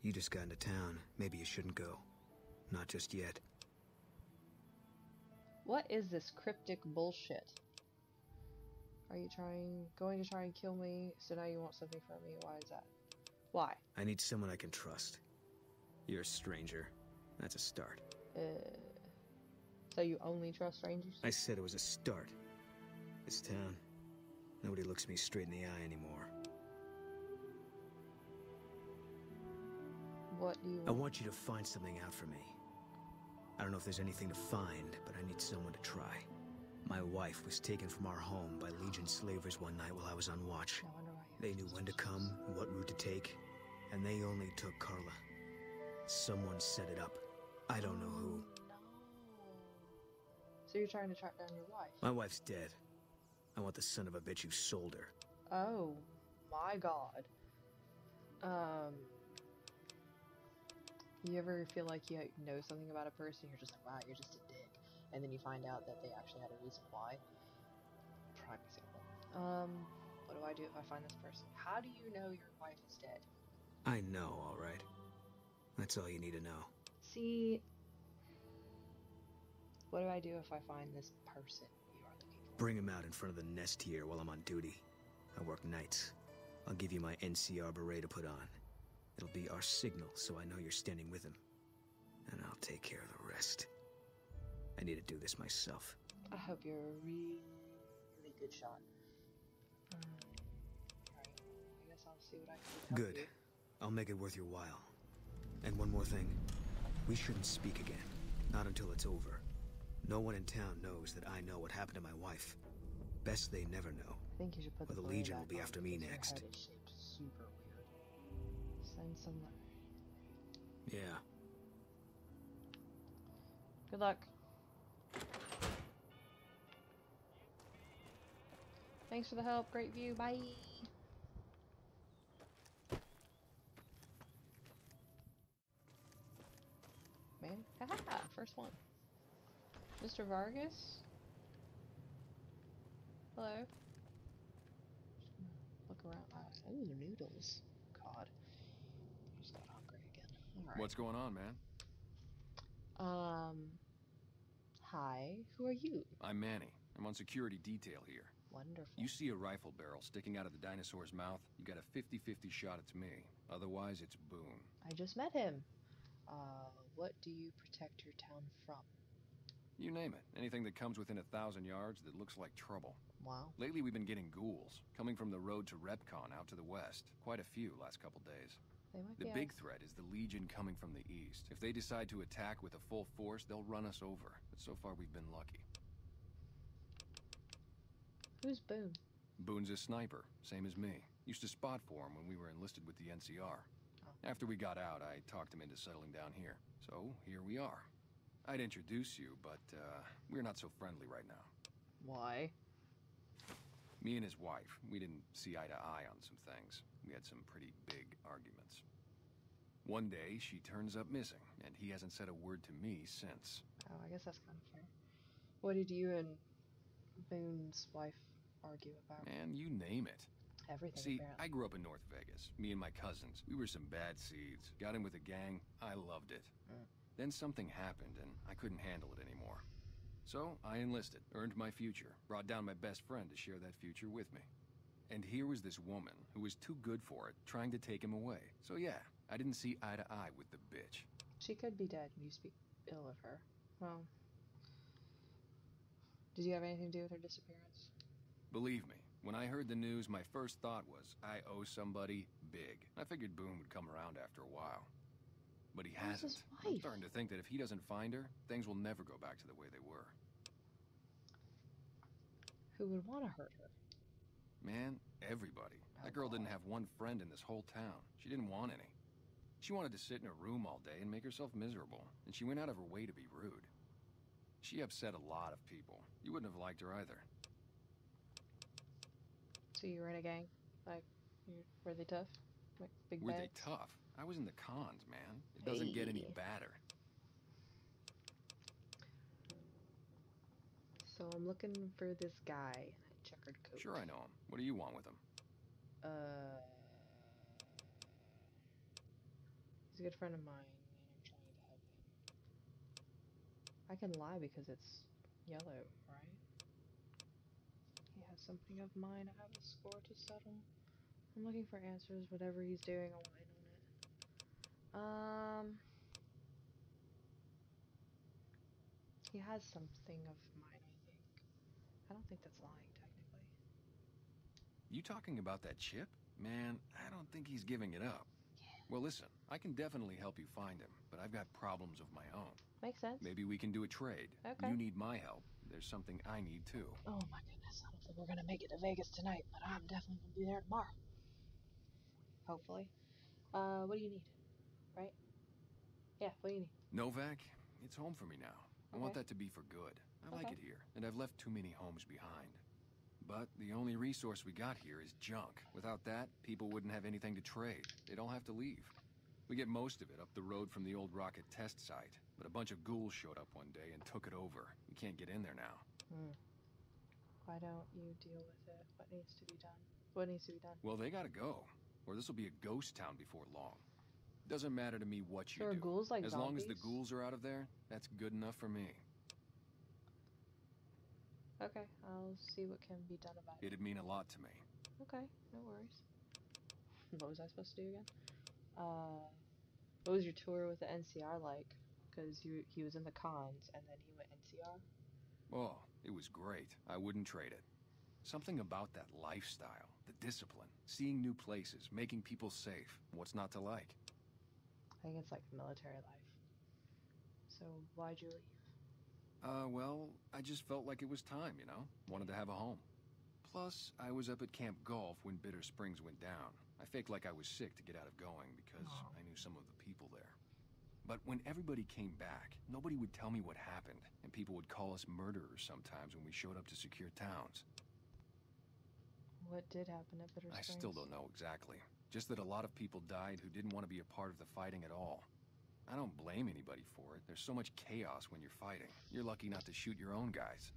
You just got into town. Maybe you shouldn't go. Not just yet. What is this cryptic bullshit? Are you going to try and kill me? So now you want something from me? Why is that? Why? I need someone I can trust. You're a stranger. That's a start. So you only trust strangers? I said it was a start. This town, nobody looks me straight in the eye anymore. What do you want? I want you to find something out for me. I don't know if there's anything to find, but I need someone to try. My wife was taken from our home by Legion slavers one night while I was on watch. They knew when to come, and what route to take, and they only took Carla. Someone set it up. I don't know who. So you're trying to track down your wife? My wife's dead. I want the son of a bitch who sold her. Oh, my God. You ever feel like you know something about a person, you're just like, wow, you're just a dick. And then you find out that they actually had a reason why. Prime example. What do I do if I find this person? How do you know your wife is dead? I know, all right. That's all you need to know. See, what do I do if I find this person you are looking for? Bring him out in front of the nest here while I'm on duty. I work nights. I'll give you my NCR beret to put on. It'll be our signal, so I know you're standing with him. And I'll take care of the rest. I need to do this myself. I hope you're a really, really good shot. Alright, I guess I'll see what I can do. Good. I'll make it worth your while. And one more thing. We shouldn't speak again. Not until it's over. No one in town knows that I know what happened to my wife. Best they never know. I think you should put or the Legion will be after me next. Your head is shaped super weird. Send some... Yeah. Good luck. Thanks for the help. Great view. Bye. Man. Haha. First one. Mr. Vargas? Hello? Look around. Ooh, noodles. God. I just got hungry again. Alright. What's going on, man? Hi. Who are you? I'm Manny. I'm on security detail here. Wonderful. You see a rifle barrel sticking out of the dinosaur's mouth, you got a 50-50 shot it's me. Otherwise, it's Boone. I just met him. What do you protect your town from? You name it. Anything that comes within 1,000 yards that looks like trouble. Wow. Lately, we've been getting ghouls, coming from the road to Repcon out to the west. Quite a few last couple days. The big threat is the Legion coming from the east. If they decide to attack with a full force, they'll run us over. But so far, we've been lucky. Who's Boone? Boone's a sniper, same as me. Used to spot for him when we were enlisted with the NCR. After we got out, I talked him into settling down here. So, here we are. I'd introduce you, but, we're not so friendly right now. Why? Me and his wife, we didn't see eye to eye on some things. We had some pretty big arguments. One day, she turns up missing, and he hasn't said a word to me since. Oh, I guess that's kind of fair. What did you and Boone's wife argue about? Man, you name it. Everything, See, apparently. I grew up in North Vegas. Me and my cousins. We were some bad seeds. Got in with a gang. I loved it. Then something happened, and I couldn't handle it anymore. So, I enlisted, earned my future, brought down my best friend to share that future with me. And here was this woman who was too good for it, trying to take him away. So yeah, I didn't see eye to eye with the bitch. She could be dead, and you speak ill of her. Well, did you have anything to do with her disappearance? Believe me, when I heard the news, my first thought was, I owe somebody big. I figured Boone would come around after a while. But he hasn't. I'm starting to think that if he doesn't find her, things will never go back to the way they were. Who would want to hurt her? Man, everybody. That girl didn't have one friend in this whole town. She didn't want any. She wanted to sit in her room all day and make herself miserable, and she went out of her way to be rude. She upset a lot of people. You wouldn't have liked her either. So you were in a gang? Like, were they tough? Like, big Were bads? they tough? I was in the cons, man. It doesn't get any badder. So I'm looking for this guy in a checkered coat. Sure, I know him. What do you want with him? He's a good friend of mine, and I'm trying to help him. I can lie because it's yellow, right? He has something of mine. I have a score to settle. I'm looking for answers. Whatever he's doing, I want in on it. He has something of mine, I think. I don't think that's lying, technically. You talking about that chip? Man, I don't think he's giving it up. Yeah. Well, listen, I can definitely help you find him, but I've got problems of my own. Makes sense. Maybe we can do a trade. Okay. You need my help. There's something I need too. Oh my goodness, I don't think we're gonna make it to Vegas tonight, but I'm definitely gonna be there tomorrow. Hopefully. What do you need? Right? Yeah, what do you need? Novak, it's home for me now. I want that to be for good. I like it here, and I've left too many homes behind. But the only resource we got here is junk. Without that, people wouldn't have anything to trade. They'd all have to leave. We get most of it up the road from the old rocket test site, but a bunch of ghouls showed up one day and took it over. We can't get in there now. Why don't you deal with it? What needs to be done? What needs to be done? Well, they gotta go, or this will be a ghost town before long. Doesn't matter to me what you do. Ghouls like as long as the zombies? ghouls are out of there, that's good enough for me. Okay, I'll see what can be done about it. It'd mean a lot to me. Okay, no worries. What was I supposed to do again? What was your tour with the NCR like? Because he was in the cons, and then he went NCR? Oh, it was great. I wouldn't trade it. Something about that lifestyle, the discipline, seeing new places, making people safe. What's not to like? I think it's like military life. So, why'd you leave? Well, I just felt like it was time, you know? Wanted to have a home. Plus, I was up at Camp Golf when Bitter Springs went down. I faked like I was sick to get out of going because I knew some of the people there. But when everybody came back, nobody would tell me what happened, and people would call us murderers sometimes when we showed up to secure towns. What did happen at Bitter Springs? I still don't know exactly. Just that a lot of people died who didn't want to be a part of the fighting at all. I don't blame anybody for it. There's so much chaos when you're fighting. You're lucky not to shoot your own guys.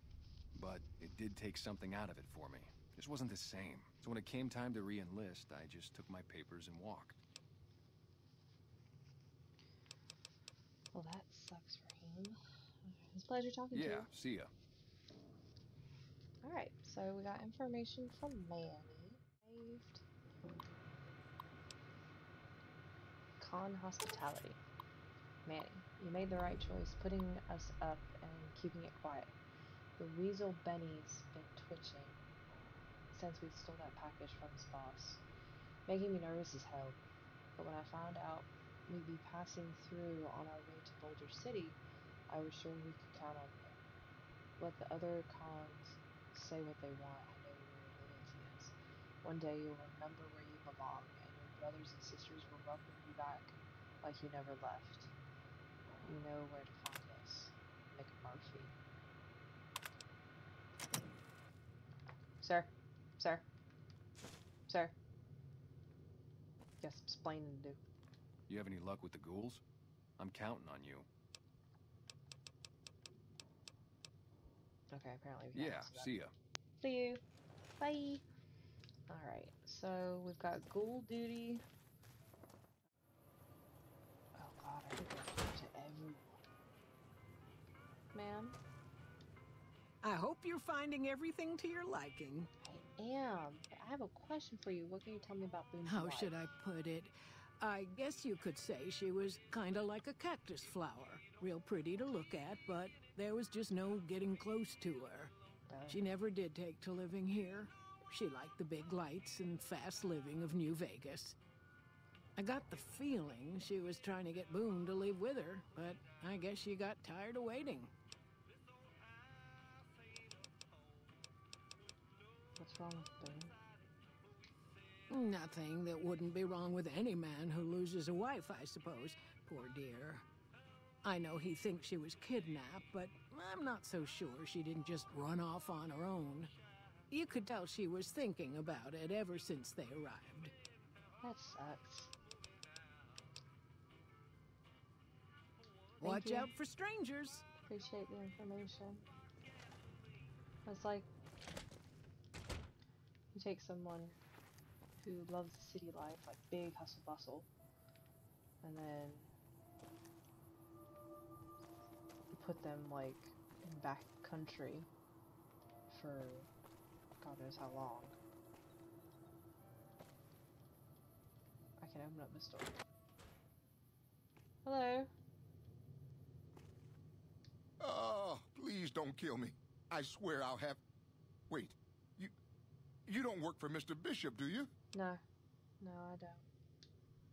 But it did take something out of it for me. Just wasn't the same. So when it came time to re-enlist, I just took my papers and walked. Well, that sucks for him. It was a pleasure talking to you. Yeah, see ya. Alright, so we got information from Manny. Saved. Con Hospitality. Manny, you made the right choice putting us up and keeping it quiet. The weasel Benny's been twitching since we stole that package from his boss, making me nervous as hell. But when I found out we'd be passing through on our way to Boulder City, I was sure we could count on you. Let the other cons say what they want. I know One day you'll remember where you belong, and your brothers and sisters will welcome you back like you never left. You know where to find us. McMurphy. Sir? Sir? Sir? Got some explaining to do. You have any luck with the ghouls? I'm counting on you. Okay, apparently we Yeah, see ya. See you. Bye. Alright, so we've got ghoul duty. Oh god, I think I have to talk to everyone. Ma'am? I hope you're finding everything to your liking. I am. I have a question for you. What can you tell me about Boone's How wife? should I put it? I guess you could say she was kinda like a cactus flower. Real pretty to look at, but there was just no getting close to her. She never did take to living here. She liked the big lights and fast living of New Vegas. I got the feeling she was trying to get Boone to leave with her, but I guess she got tired of waiting. What's wrong with Boone? Nothing that wouldn't be wrong with any man who loses a wife, I suppose. Poor dear. I know he thinks she was kidnapped, but I'm not so sure she didn't just run off on her own. You could tell she was thinking about it ever since they arrived. That sucks. Watch out for strangers. Appreciate the information. It's like you take someone who loves the city life, like big hustle bustle, and then you put them like in back country for God knows how long. I can open up this door. Hello. Oh, please don't kill me. I swear I'll have... Wait, you don't work for Mr. Bishop, do you? No. No, I don't.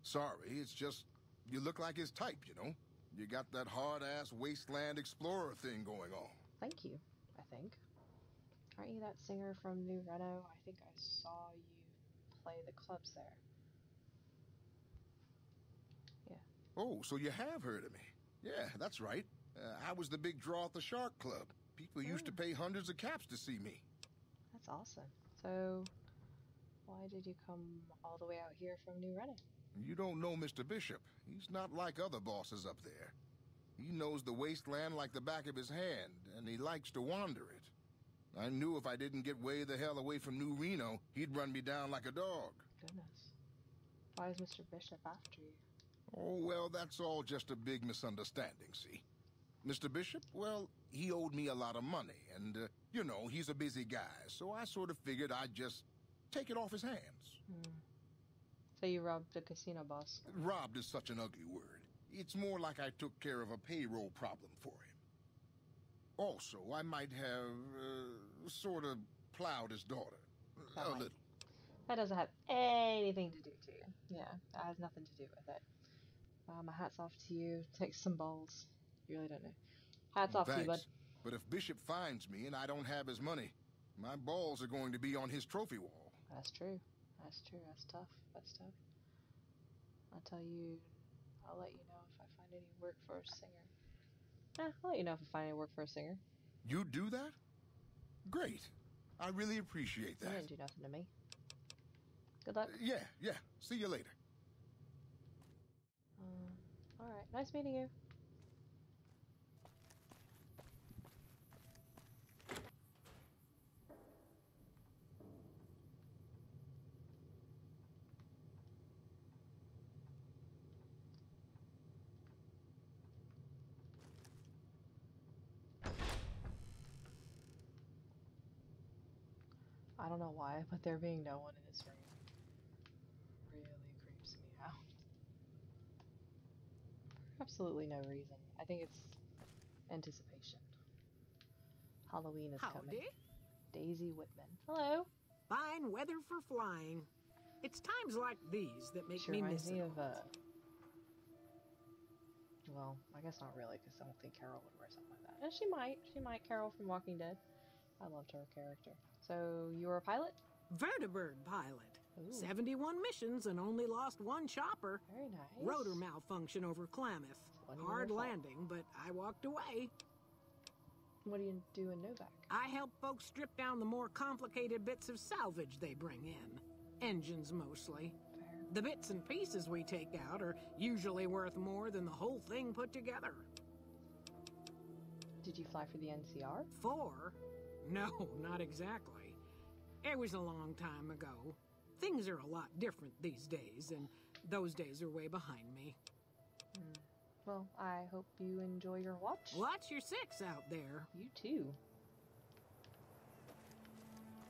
Sorry, it's just you look like his type, you know? You got that hard-ass wasteland explorer thing going on. Thank you, I think. Aren't you that singer from New Reno? I think I saw you play the clubs there. Yeah. Oh, so you have heard of me. Yeah, that's right. I was the big draw at the Shark Club. People used to pay hundreds of caps to see me. That's awesome. So, why did you come all the way out here from New Reno? You don't know Mr. Bishop. He's not like other bosses up there. He knows the wasteland like the back of his hand, and he likes to wander it. I knew if I didn't get way the hell away from New Reno, he'd run me down like a dog. Goodness. Why is Mr. Bishop after you? Oh, well, that's all just a big misunderstanding, see? Mr. Bishop, well, he owed me a lot of money, and, you know, he's a busy guy, so I sort of figured I'd just take it off his hands. So you robbed the casino boss? Robbed is such an ugly word. It's more like I took care of a payroll problem for him. Also, I might have, sort of plowed his daughter. A little. That doesn't have anything to do to you. Yeah, that has nothing to do with it. My hat's off to you. Take some balls. You really don't know. Hats off to you, bud. But if Bishop finds me and I don't have his money, my balls are going to be on his trophy wall. That's true. That's true. That's tough. That's tough. I'll let you know if I find any work for a singer. I'll let you know if I find any work for a singer. You do that? Great. I really appreciate that. You didn't do nothing to me. Good luck. Yeah. See you later. Alright. Nice meeting you. I don't know why, but there being no one in this room really creeps me out. For absolutely no reason. I think it's anticipation. Halloween is coming. Daisy Whitman. Hello. Fine weather for flying. It's times like these that make me miss it. Well, I guess not really, because I don't think Carol would wear something like that. And she might. Carol from Walking Dead. I loved her character. So, you were a pilot? Vertibird pilot. Ooh. 71 missions and only lost one chopper. Very nice. Rotor malfunction over Klamath. Hard landing, but I walked away. What do you do in Novak? I help folks strip down the more complicated bits of salvage they bring in. Engines mostly. Fair. The bits and pieces we take out are usually worth more than the whole thing put together. Did you fly for the NCR? 4? No, not exactly. It was a long time ago. Things are a lot different these days, and those days are way behind me. Well, I hope you enjoy your watch. Watch your 6 out there. You too.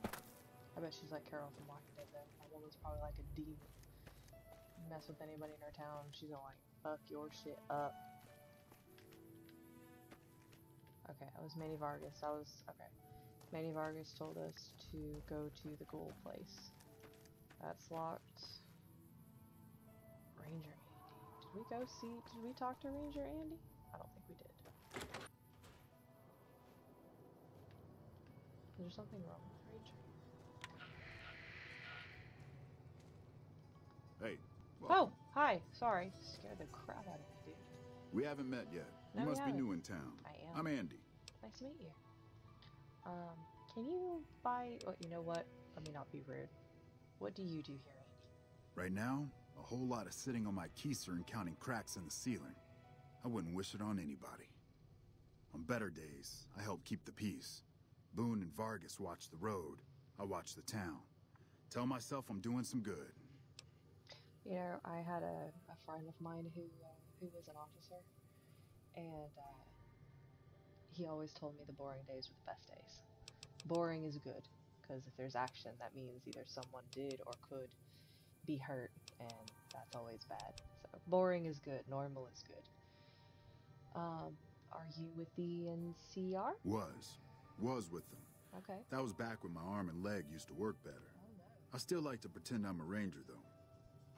I bet she's like Carol from Walking Dead then. That woman's probably like a demon. Mess with anybody in her town, she's gonna like fuck your shit up. Okay, that was Manny Vargas. Okay. Manny Vargas told us to go to the gold place. That's locked. Ranger Andy. Did we talk to Ranger Andy? I don't think we did. Is there something wrong with Ranger? Hey. Oh, hi. Sorry. Scared the crap out of me, dude. We haven't met yet. No, You we must be haven't. new in town. I am. I'm Andy. Nice to meet you. Can you buy... Oh, you know what? Let me not be rude. What do you do here, Andy? Right now, a whole lot of sitting on my keister and counting cracks in the ceiling. I wouldn't wish it on anybody. On better days, I help keep the peace. Boone and Vargas watch the road. I watch the town. Tell myself I'm doing some good. You know, I had a friend of mine who was an officer, and he always told me the boring days were the best days. Boring is good, because if there's action, that means either someone did or could be hurt, and that's always bad. So boring is good, normal is good. Are you with the NCR? Was with them. Okay. That was back when my arm and leg used to work better. Oh no. I still like to pretend I'm a ranger, though.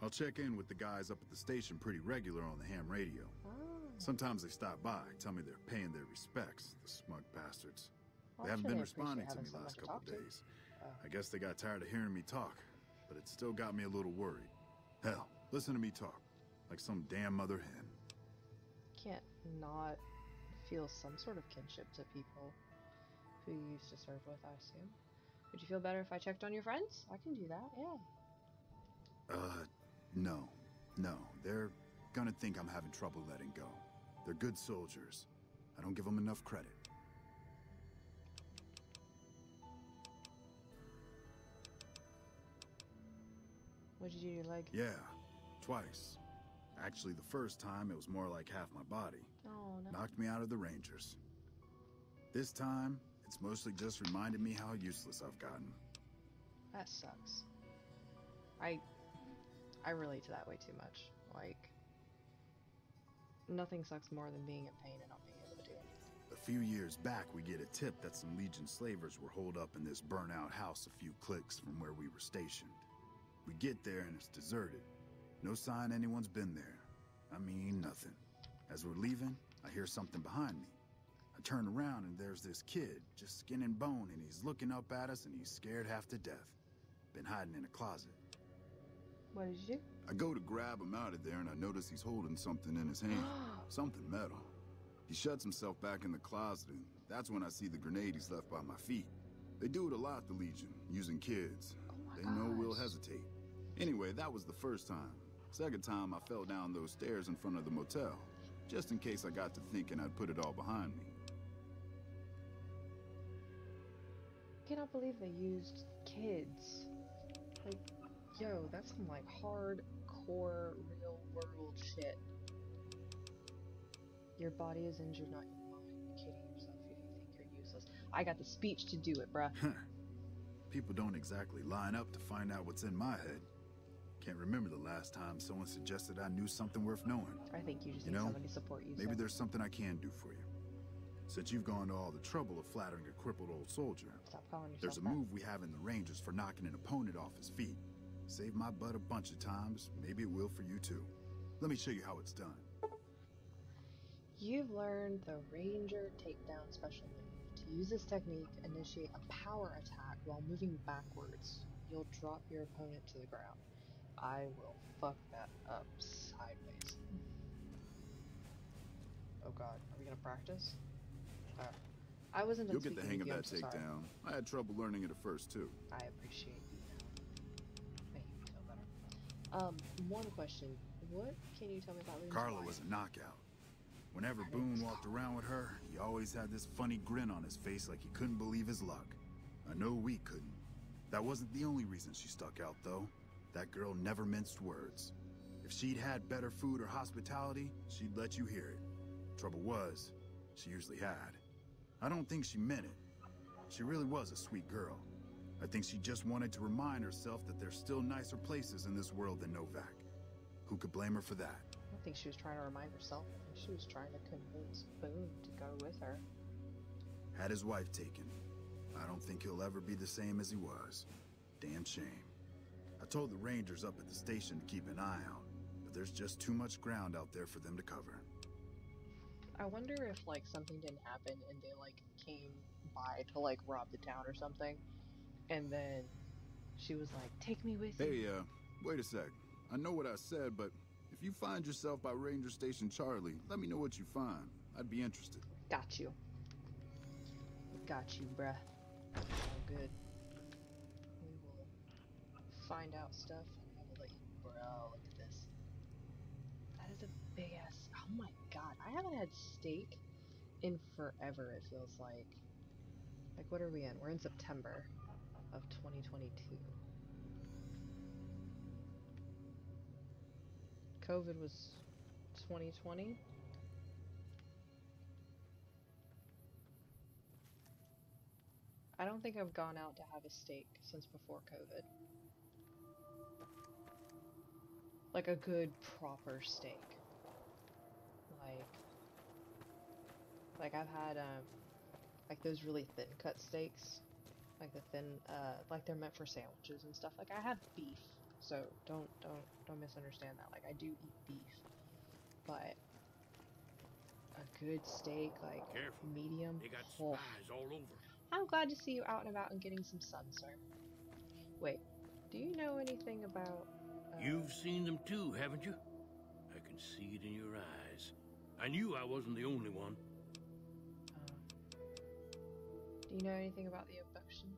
I'll check in with the guys up at the station pretty regular on the ham radio. Oh. Sometimes they stop by, tell me they're paying their respects, the smug bastards. Well, They I'm haven't sure been they responding to appreciate me having last someone couple to talk to. days. Oh. I guess they got tired of hearing me talk, but it still got me a little worried. Hell, listen to me talk, like some damn mother hen. Can't not feel some sort of kinship to people who you used to serve with, I assume. Would you feel better if I checked on your friends? I can do that, yeah. No. They're gonna think I'm having trouble letting go. They're good soldiers. I don't give them enough credit. What did you do to your leg? Yeah, twice. Actually, the first time, it was more like half my body. Oh, no. Knocked me out of the Rangers. This time, it's mostly just reminded me how useless I've gotten. That sucks. I relate to that way too much. Like, nothing sucks more than being in pain and not being able to do anything. A few years back, we get a tip that some Legion slavers were holed up in this burnt-out house a few clicks from where we were stationed. We get there and it's deserted. No sign anyone's been there. I mean, nothing. As we're leaving, I hear something behind me. I turn around and there's this kid, just skin and bone, and he's looking up at us and he's scared half to death. Been hiding in a closet. What did you do? I go to grab him out of there and I notice he's holding something in his hand. Something metal. He shuts himself back in the closet and that's when I see the grenade he's left by my feet. They do it a lot, the Legion, using kids. They know we'll hesitate. Anyway, that was the first time. Second time, I fell down those stairs in front of the motel, just in case I got to thinking I'd put it all behind me. I cannot believe they used kids. Like, yo, that's some like hardcore real world shit. Your body is injured, not your mind. You're kidding yourself if you think you're useless. I got the speech to do it, bruh. People don't exactly line up to find out what's in my head. Can't remember the last time someone suggested I knew something worth knowing. I think you just need somebody to support you. Maybe so. there's something I can do for you. Since you've gone to all the trouble of flattering a crippled old soldier, Stop calling yourself there's a that. move we have in the Rangers for knocking an opponent off his feet. Saved my butt a bunch of times. Maybe it will for you too. Let me show you how it's done. You've learned the Ranger Takedown special move. To use this technique, initiate a power attack while moving backwards. you'll drop your opponent to the ground. I will fuck that up sideways. Oh god, are we gonna practice? I wasn't. You'll get the hang of that takedown. I had trouble learning it at first too. I appreciate you now. Making me feel better. One question. What can you tell me about Boone's Carla wife? was a knockout. Whenever Boone walked around with her, he always had this funny grin on his face like he couldn't believe his luck. I know we couldn't. That wasn't the only reason she stuck out, though. That girl never minced words. If she'd had better food or hospitality, she'd let you hear it. Trouble was, she usually had. I don't think she meant it. She really was a sweet girl. I think she just wanted to remind herself that there's still nicer places in this world than Novak. Who could blame her for that? I don't think she was trying to remind herself. I think she was trying to convince Boone to go with her. Had his wife taken. I don't think he'll ever be the same as he was. Damn shame. I told the Rangers up at the station to keep an eye out, but there's just too much ground out there for them to cover. I wonder if, like, something didn't happen and they, like, came by to, like, rob the town or something, and then she was like, take me with you. Hey, wait a sec. I know what I said, but if you find yourself by Ranger Station Charlie, let me know what you find. I'd be interested. Got you. Got you, bruh. All good. We will find out stuff, and I will let you, bro, look at this. That is a big ass, oh my god, I haven't had steak in forever, it feels like. Like, what are we in? We're in September of 2022. COVID was 2020. I don't think I've gone out to have a steak since before COVID. Like a good proper steak. Like I've had like those really thin cut steaks. Like the thin like they're meant for sandwiches and stuff. Like I have beef. So don't misunderstand that. Like I do eat beef. But a good steak, like Careful. medium. They got spies all over. I'm glad to see you out and about and getting some sun, sir. Wait, do you know anything about... You've seen them too, haven't you? I can see it in your eyes. I knew I wasn't the only one. Do you know anything about the abduction?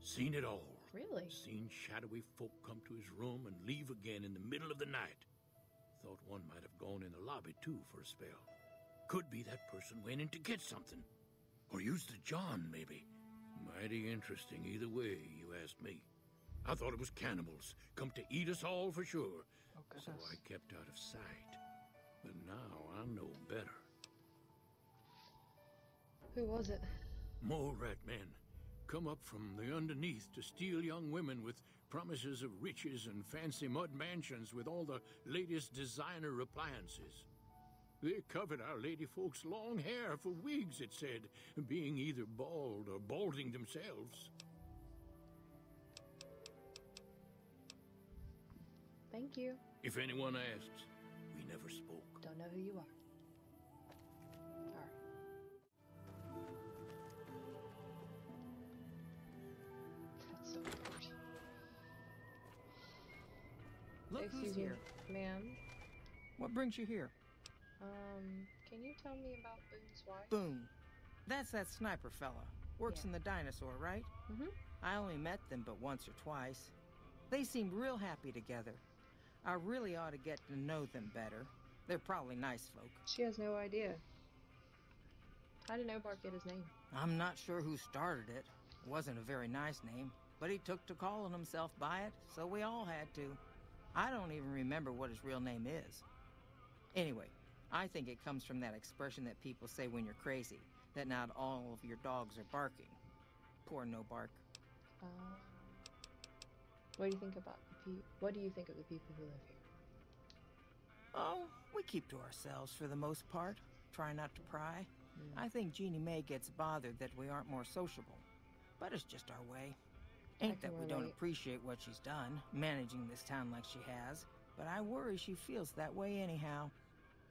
Seen it all. Really? Seen shadowy folk come to his room and leave again in the middle of the night. Thought one might have gone in the lobby too for a spell. Could be that person went in to get something. Or used the John, maybe. Mighty interesting either way, you asked me. I thought it was cannibals, come to eat us all for sure. Oh, so I kept out of sight. But now I know better. Who was it? Mole rat men. Come up from the underneath to steal young women with promises of riches and fancy mud mansions with all the latest designer appliances. They covered our lady folks' long hair for wigs, it said, being either bald or balding themselves. Thank you. If anyone asks, we never spoke. Don't know who you are. Alright. That's so weird. Look Excuse who's me, here. ma'am. What brings you here? Can you tell me about Boone's wife? Boone. That's that sniper fella. Works in the dinosaur, right? Mm-hmm. I only met them but once or twice. They seemed real happy together. I really ought to get to know them better. They're probably nice folk. She has no idea. How did Nobark get his name? I'm not sure who started it. It wasn't a very nice name, but he took to calling himself by it, so we all had to. I don't even remember what his real name is. Anyway, I think it comes from that expression that people say when you're crazy, that not all of your dogs are barking. Poor Nobark. What do you think about what do you think of the people who live here? Oh, we keep to ourselves for the most part. Try not to pry. I think Jeannie Mae gets bothered that we aren't more sociable. But it's just our way. Ain't that we don't appreciate what she's done, managing this town like she has, but I worry she feels that way anyhow.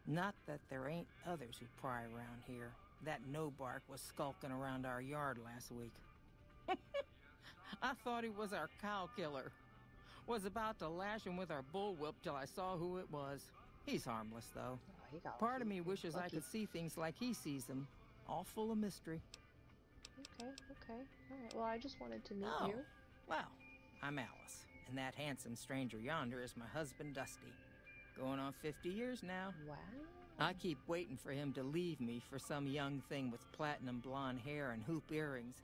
Not that there ain't others who pry around here. That Nobark was skulking around our yard last week. I thought he was our cow killer. Was about to lash him with our bullwhip till I saw who it was. He's harmless, though. Oh, Part of me wishes I could see things like he sees them. All full of mystery. Okay. Alright, well, I just wanted to meet you. Well, I'm Alice, and that handsome stranger yonder is my husband, Dusty. Going on 50 years now. Wow. I keep waiting for him to leave me for some young thing with platinum blonde hair and hoop earrings.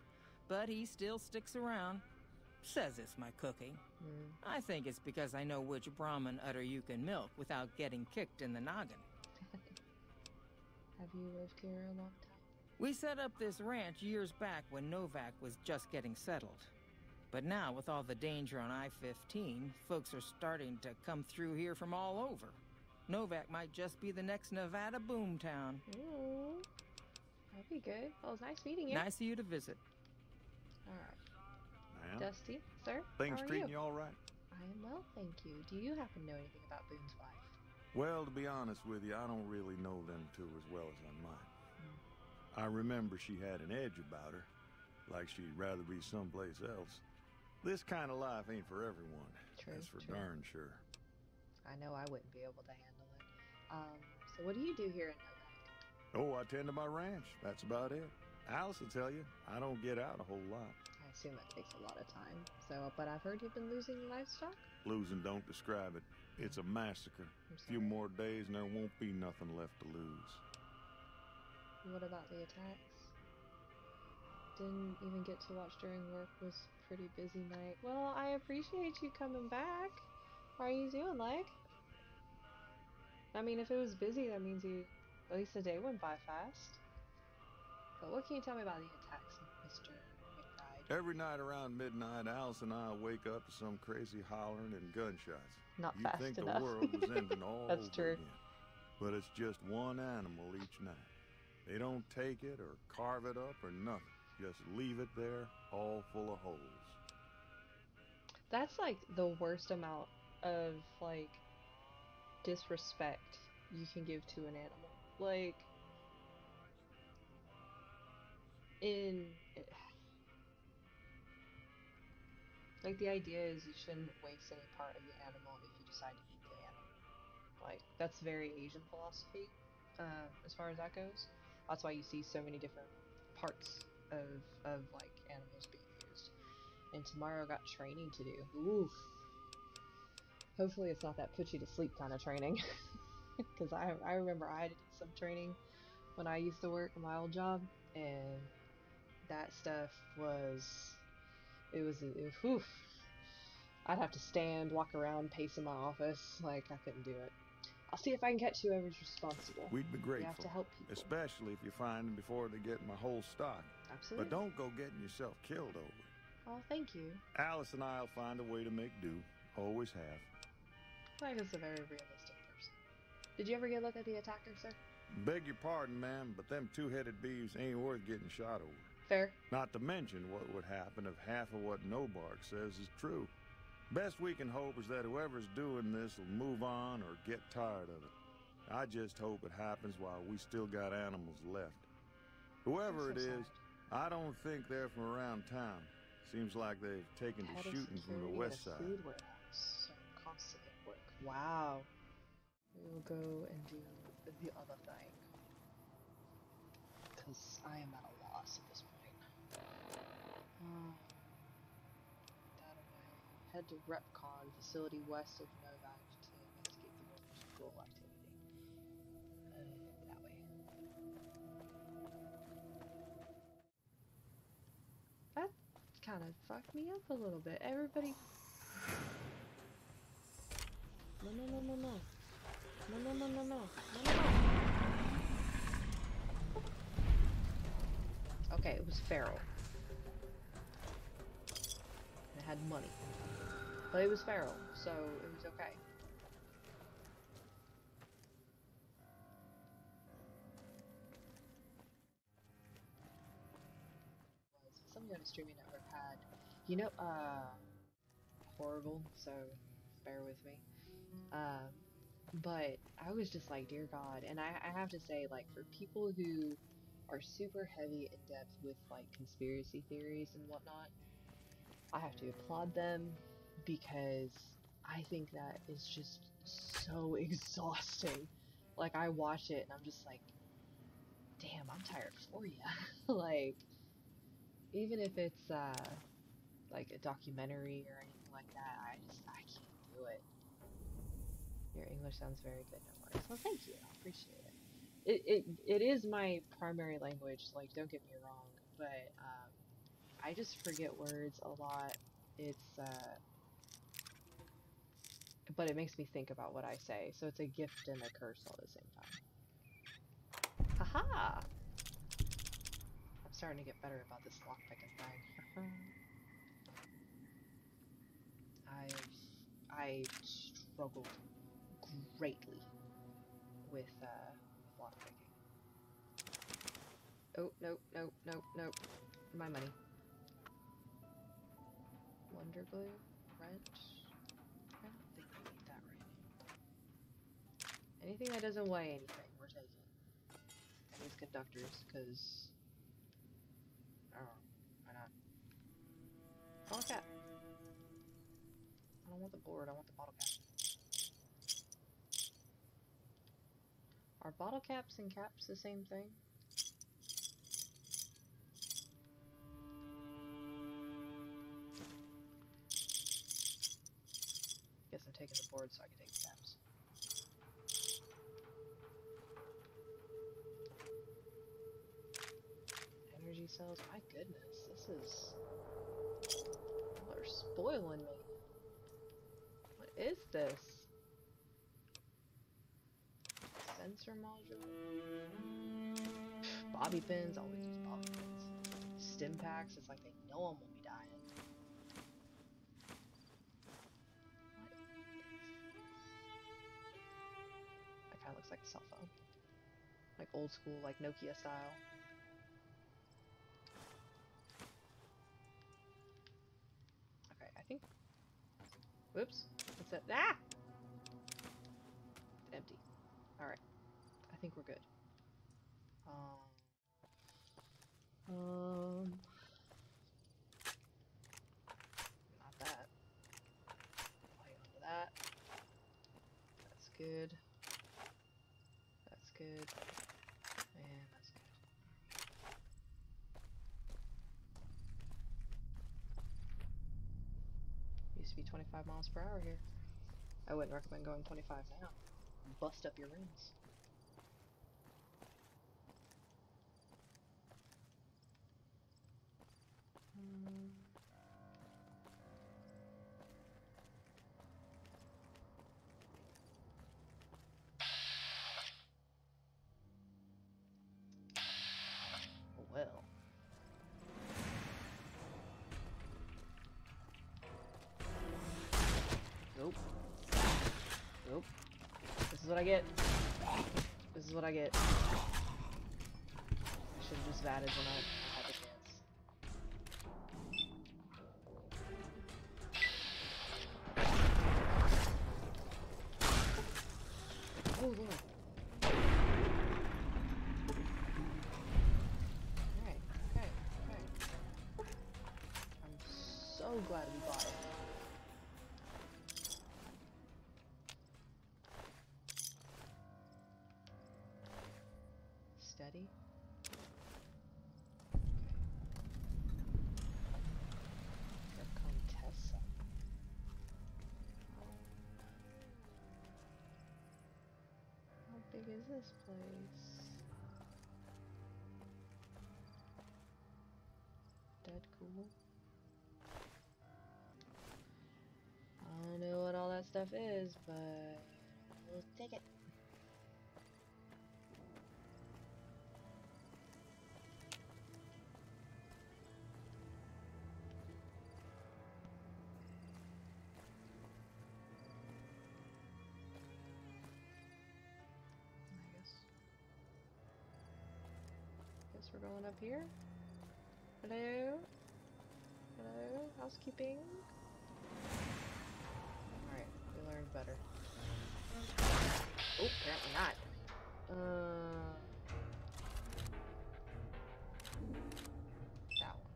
But he still sticks around. Says it's my cooking. I think it's because I know which Brahmin udder you can milk without getting kicked in the noggin. Have you lived here a long time? We set up this ranch years back when Novak was just getting settled. But now, with all the danger on I-15, folks are starting to come through here from all over. Novak might just be the next Nevada boomtown. Ooh. That'd be good. Well, it was nice meeting you. Nice of you to visit. Alright. Dusty, sir, things how are treating you? you all right? I am well, thank you. Do you happen to know anything about Boone's wife? Well, to be honest with you, I don't really know them two as well as I might. I remember she had an edge about her, like she'd rather be someplace else. This kind of life ain't for everyone. That's for darn sure. I know I wouldn't be able to handle it. So what do you do here in Novak? Oh, I tend to my ranch. That's about it. Alice will tell you, I don't get out a whole lot. I assume it takes a lot of time. So, but I've heard you've been losing livestock? Losing don't describe it. It's a massacre. A few more days and there won't be nothing left to lose. What about the attacks? Didn't even get to watch during work. Was pretty busy night. Well, I appreciate you coming back. How are you doing, Leg? I mean, if it was busy, that means you at least the day went by fast. But what can you tell me about the attacks, Mr. McBride? Every night around midnight, Alice and I wake up to some crazy hollering and gunshots. Not You'd fast think enough. the world was ending all That's over true. again. But it's just one animal each night. They don't take it or carve it up or nothing. Just leave it there, all full of holes. That's like the worst amount of like disrespect you can give to an animal. Like like the idea is you shouldn't waste any part of the animal if you decide to eat the animal. Like that's very Asian philosophy, as far as that goes. That's why you see so many different parts of like animals being used. And tomorrow got training to do. Oof. Hopefully it's not that put you to sleep kind of training. Because I remember I had to do some training when I used to work in my old job, and that stuff was oof. I'd have to stand, walk around, pace in my office. Like, I couldn't do it. I'll see if I can catch whoever's responsible. We'd be grateful. You have to help people. Especially if you find them before they get my whole stock. Absolutely. But don't go getting yourself killed over it. Oh, thank you. Alice and I'll find a way to make do. Always have. Lega's a very realistic person. Did you ever get a look at the attacker, sir? Beg your pardon, ma'am, but them two-headed beeves ain't worth getting shot over. Fair. Not to mention what would happen if half of what Nobark says is true. Best we can hope is that whoever's doing this will move on or get tired of it. I just hope it happens while we still got animals left. Whoever it is, I don't think they're from around town. Seems like they've taken to shooting from the west side. Food warehouse. So consulate work. Wow. We will go and do the other thing. Because I am at a loss at this point. That away. Head to Repcon, facility west of Novak to investigate the workers' school activity. That way. That kind of fucked me up a little bit. Everybody... No. Okay, it was feral. It had money. But it was feral, so it was okay. Somebody on the streaming network had, you know, horrible, so bear with me. But I was just like, dear God, and I have to say, like, for people who are super heavy in depth with, like, conspiracy theories and whatnot, I have to applaud them because I think that is just so exhausting. Like, I watch it and I'm just like, damn, I'm tired for ya. Like, even if it's like a documentary or anything like that, I can't do it. Your English sounds very good, no worries. Well, thank you, I appreciate it. It is my primary language, like, don't get me wrong, but I just forget words a lot. It's but it makes me think about what I say, so it's a gift and a curse all at the same time. Haha! I'm starting to get better about this lockpicking thing. I struggled greatly with lockpicking. Oh, nope. My money. Wonder glue? Wrench? I don't think we need that right now. Anything that doesn't weigh anything, we're taking. And these conductors, because... oh, why not? Bottle cap. I don't want the board, I want the bottle cap. Are bottle caps and caps the same thing? Guess I'm taking the board so I can take the caps. Energy cells, my goodness, this is... y'all are spoiling me. What is this? Sensor module? Bobby pins, always use bobby pins. Stim packs, it's like they know I'm gonna be dying. That kinda looks like a cell phone. Like old school, like Nokia style. Okay, I think... whoops. What's that? Ah! It's empty. Alright. I think we're good. Not that. Hang on to that. That's good. That's good. And that's good. Used to be 25 miles per hour here. I wouldn't recommend going 25 now. Bust up your rims. Well. Nope. Nope. This is what I get. This is what I get. I should have just vatted when I had the chance. Oh lord. Okay. I'm so glad we bought it. Steady. The Contessa. How big is this place? Dead cool. I don't know what all that stuff is, but we'll take it. We're going up here. Hello? Hello? Housekeeping? Alright, we learned better. Oh, apparently not. That one.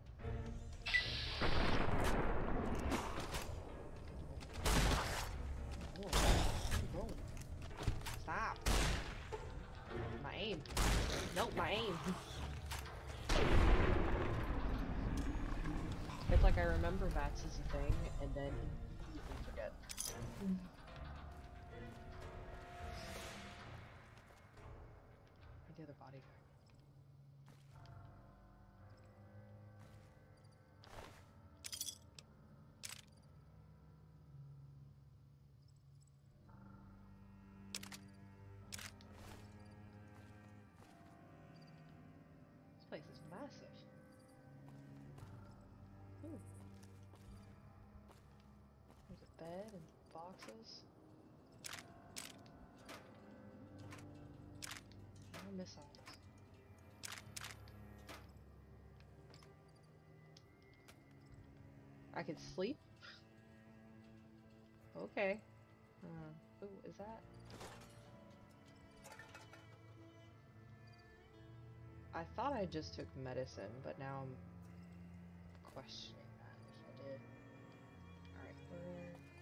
like I remember VATS as a thing, and then immediately forget. Where'd the other body go? This place is massive. Ooh. There's a bed and boxes. No missiles. I could sleep? Okay. Ooh, is that? I thought I just took medicine, but now I'm questioning that if I did. Alright,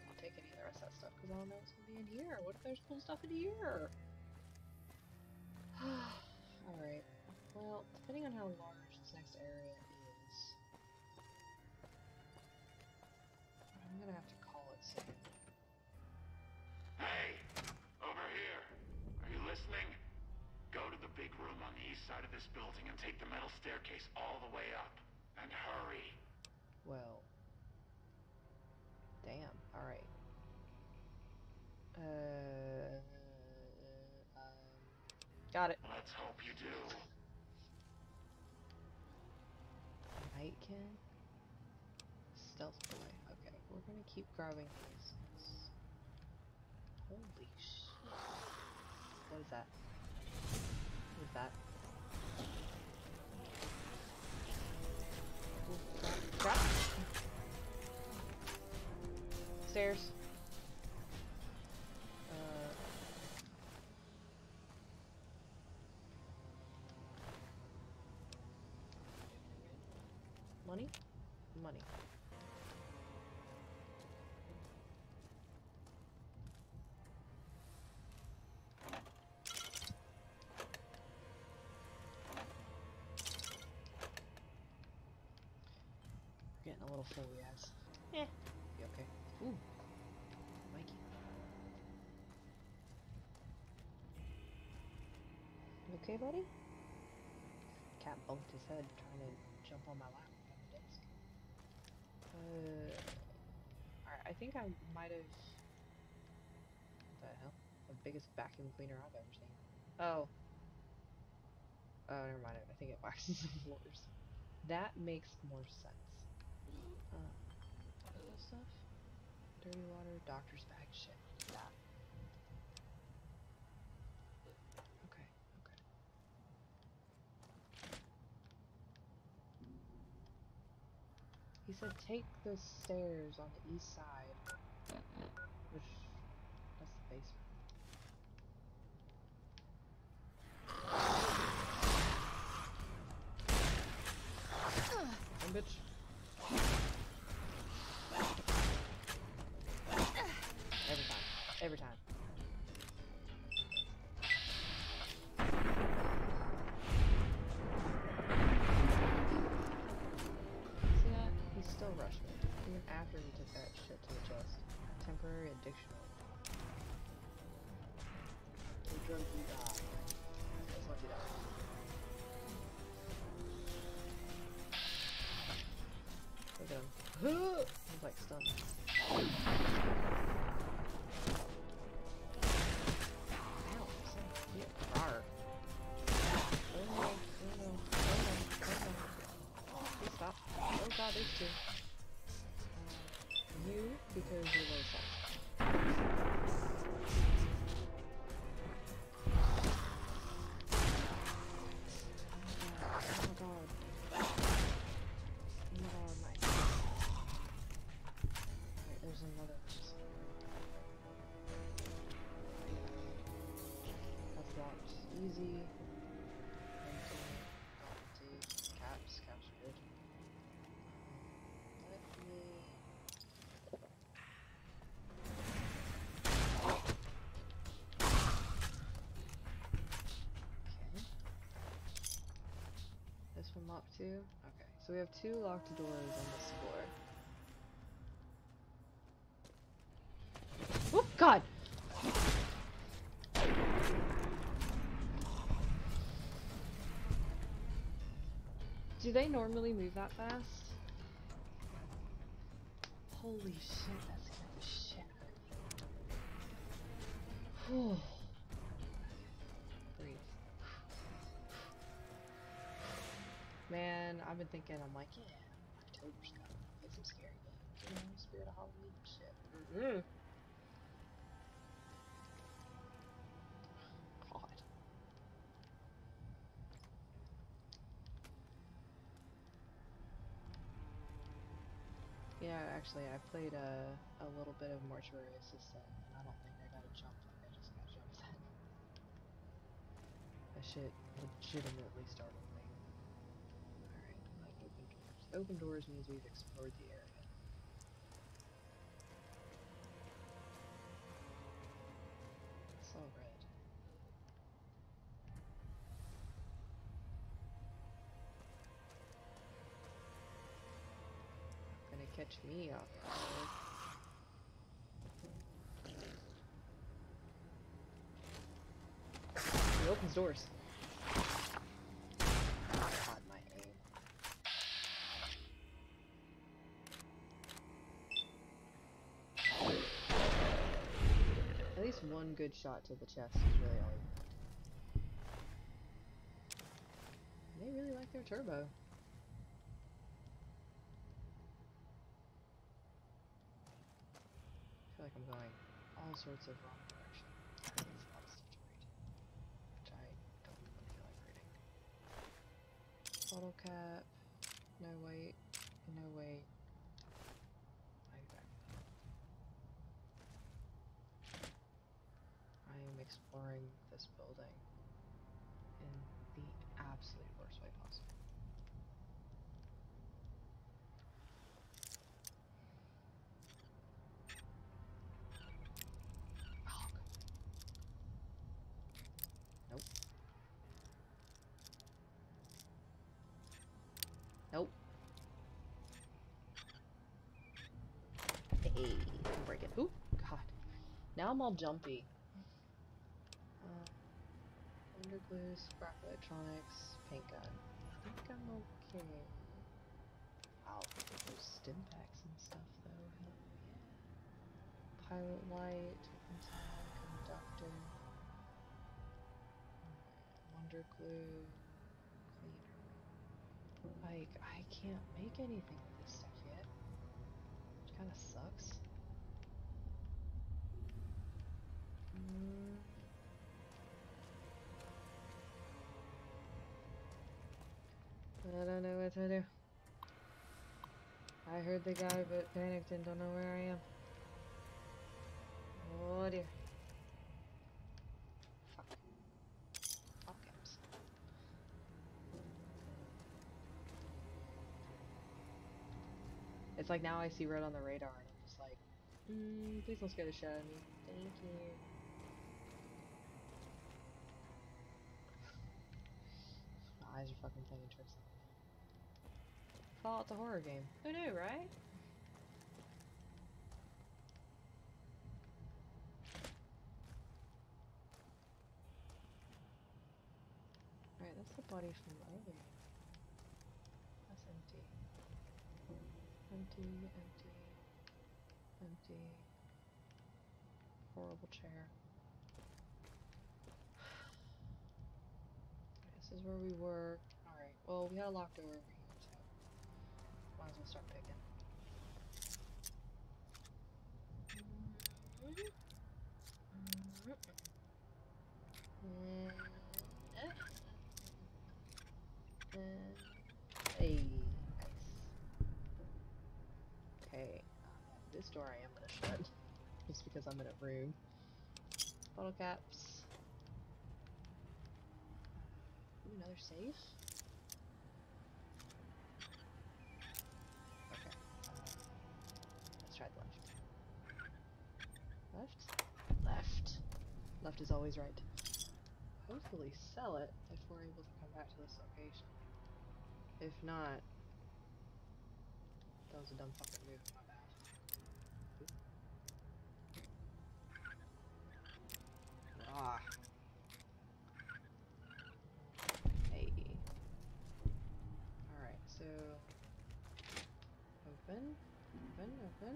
I'll take any of the rest of that stuff because I don't know what's gonna be in here. What if there's cool stuff in here? Alright. Well, depending on how large this next area is, I'm gonna have to call it soon. Hey! Over here! Are you listening? Go to the big room on the east side of this building and take the metal staircase all the way up. And hurry. Well. Damn. Alright. Got it. Let's hope you do. Nightkin? Stealth boy. Okay, we're gonna keep grabbing these. Holy shit. What is that? What is that? Ooh, crap. Stairs. Money? Money. Getting a little full, guys. Yeah. Be okay. Ooh. Mikey. You okay, buddy? Cat bumped his head trying to jump on my lap on the desk. Alright, I think I might have... What the hell? The biggest vacuum cleaner I've ever seen. Oh. Oh, never mind. I think it waxes the floors. That makes more sense. What is this stuff? Dirty water, doctor's bag, shit. That. Okay, okay. He said take the stairs on the east side. Which, that's the basement. Come, bitch. Every time. Every time. See that? He still rushed me. Even after he took that shit to the chest. Temporary addiction. The drug you die. That's what you die. Look at him. He's like stunned. Ow, yeah, rawr. Oh no, oh no, oh no, oh no. Please stop. Oh god, there's two. You, because you're low salt. Oh my god. Oh my god, nice. Alright, there's another one. That's locked. Easy. Empty. Caps. Caps are good. Let me... Okay. This one locked too? Okay, So we have 2 locked doors on this floor. Oh God! Do they normally move that fast? Holy shit, that scared the shit out of me. Breathe. Man, I've been thinking, I'm like, yeah, October's coming. I'll play some scary games, you know, Spirit of Halloween and shit. God. Yeah, actually, I played a little bit of Mortuary Assistant, and I don't think I got a jump like I just got jumped then. That shit legitimately startled me. Alright, like open doors. Open doors means we've explored the area. It's all red. Gonna catch me off guard. He opens doors. God, my aim. At least one good shot to the chest is really all you need. They really like their turbo. I feel like I'm going all sorts of wrong direction. There's a lot of stuff to read, which I don't really feel like reading. Bottle cap, no weight, no weight. Okay. I am exploring this building in the absolute worst way possible. Nope. Hey, break it. Ooh, God. Now I'm all jumpy. Underglue, scrap electronics, paint gun. I think I'm okay. Wow, there's stim packs and stuff though. Hell yeah. Pilot light, antenna, conductor. Wonder glue, cleaner. Like, I can't make anything with this stuff yet. Which kind of sucks. I don't know what to do. I heard the guy but panicked and don't know where I am. Oh dear. Fuck. Fuckums. It's like now I see red on the radar and I'm just like, please don't scare the shit out of me. Thank you. My eyes are fucking playing tricks on me. Fallout the horror game. Who knew, right? Alright, that's the body from earlier. That's empty. Empty, empty, empty. Horrible chair. This is where we were. Alright, well, we had a locked door over here, so might as well start picking. Hey, nice. Okay, this door I am gonna shut, just because I'm in a room. Bottle caps. Ooh, another safe? Okay. Let's try the left. Left? Left. Left is always right. Hopefully sell it if we're able to come back to this location. If not, That was a dumb fucking move. My bad. Ah. Hey. Alright, so open. Open.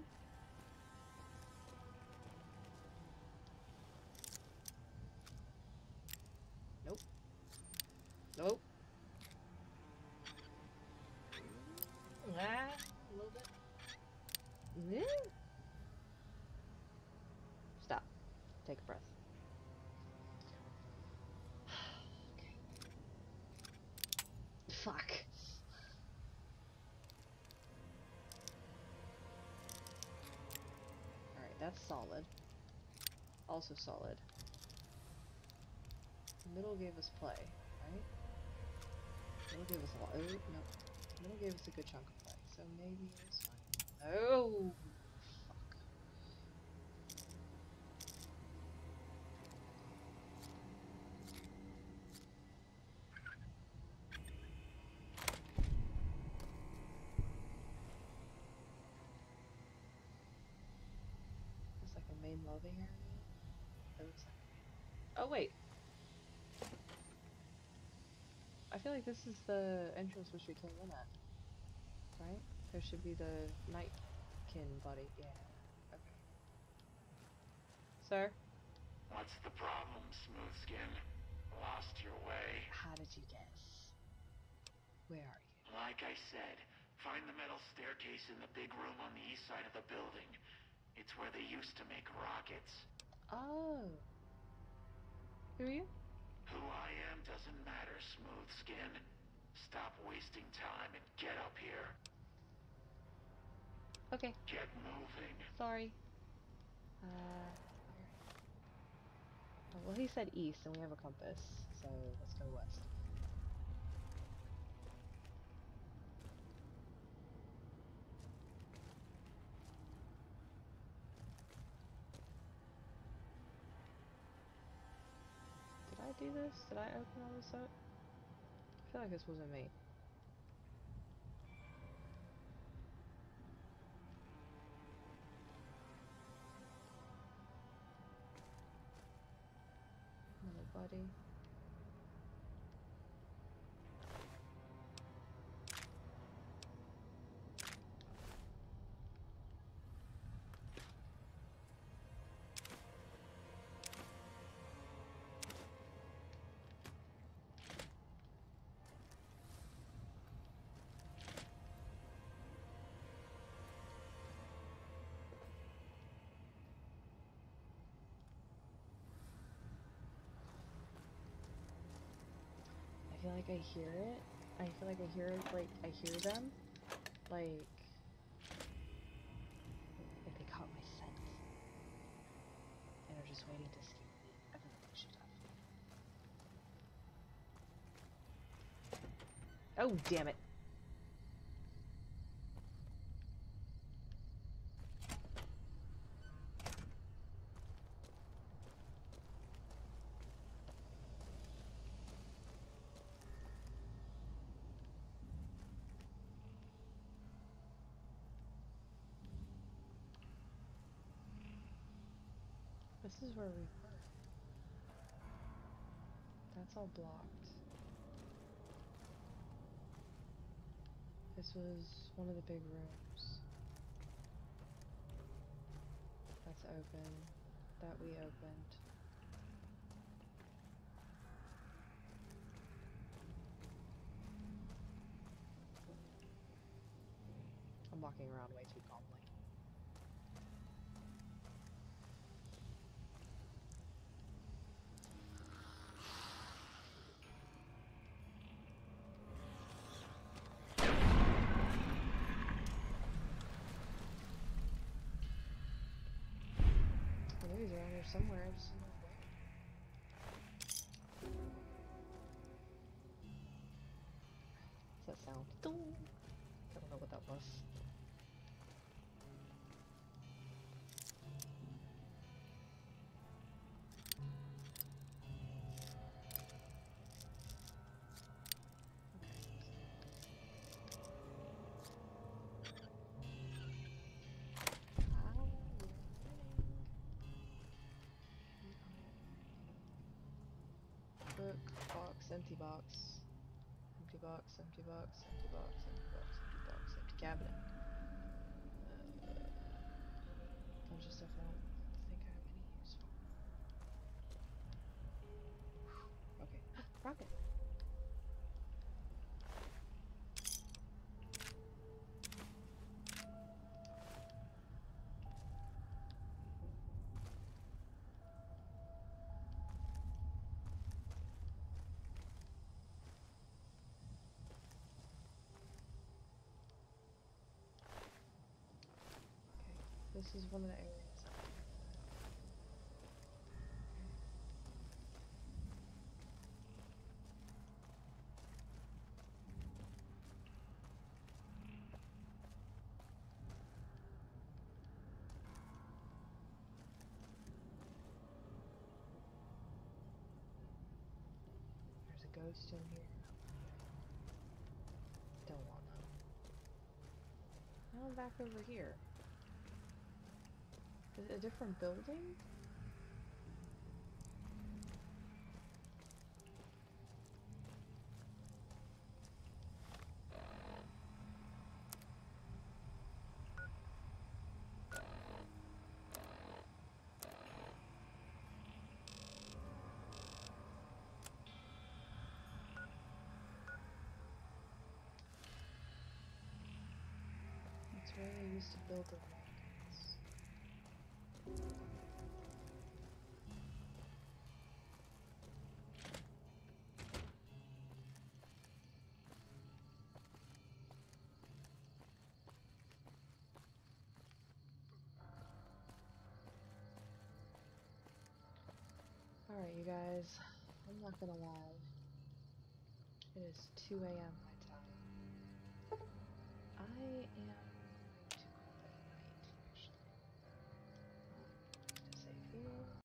Nope. Nope. Ah, a little bit. Yeah. Stop. Take a breath. Okay. Fuck. Alright, that's solid. Also solid. Middle gave us play, right? Middle gave us a lot. Oh, no. Middle gave us a good chunk of play, so maybe it's fine. Oh! Fuck. It's like a main lobby area. It looks like a main. Oh, wait! I feel like this is the entrance which we came in at, right? There should be the Nightkin body. Yeah. Okay. Sir? What's the problem, Smoothskin? Lost your way? How did you guess? Where are you? Like I said, find the metal staircase in the big room on the east side of the building. It's where they used to make rockets. Oh. Who are you? Who I am doesn't matter, Smoothskin. Stop wasting time and get up here. Okay. Get moving. Sorry. Well, he said east, and we have a compass, so let's go west. Did I do this? Did I open all this up? I feel like this wasn't me. Buddy. I feel like I hear it. I feel like I hear it, like, I hear them. Like they caught my scent. And are just waiting to scare me. Everyone should have. Oh, damn it. This is where we were. That's all blocked. This was one of the big rooms. That's open. That we opened. I'm walking around way too calmly. He's around here somewhere, I just don't know where. What's that sound? I don't know what that was. empty box. Empty box, empty box, empty box, empty box, empty box, empty cabinet. Bunch of stuff I don't think I have any use for. Okay. Rocket! This is one of the areas. There's a ghost in here. Don't want to. Now I'm back over here. Is it a different building? That's where they used to build the wagons. Alright, you guys, I'm not gonna lie. It is 2 a.m. my time. I am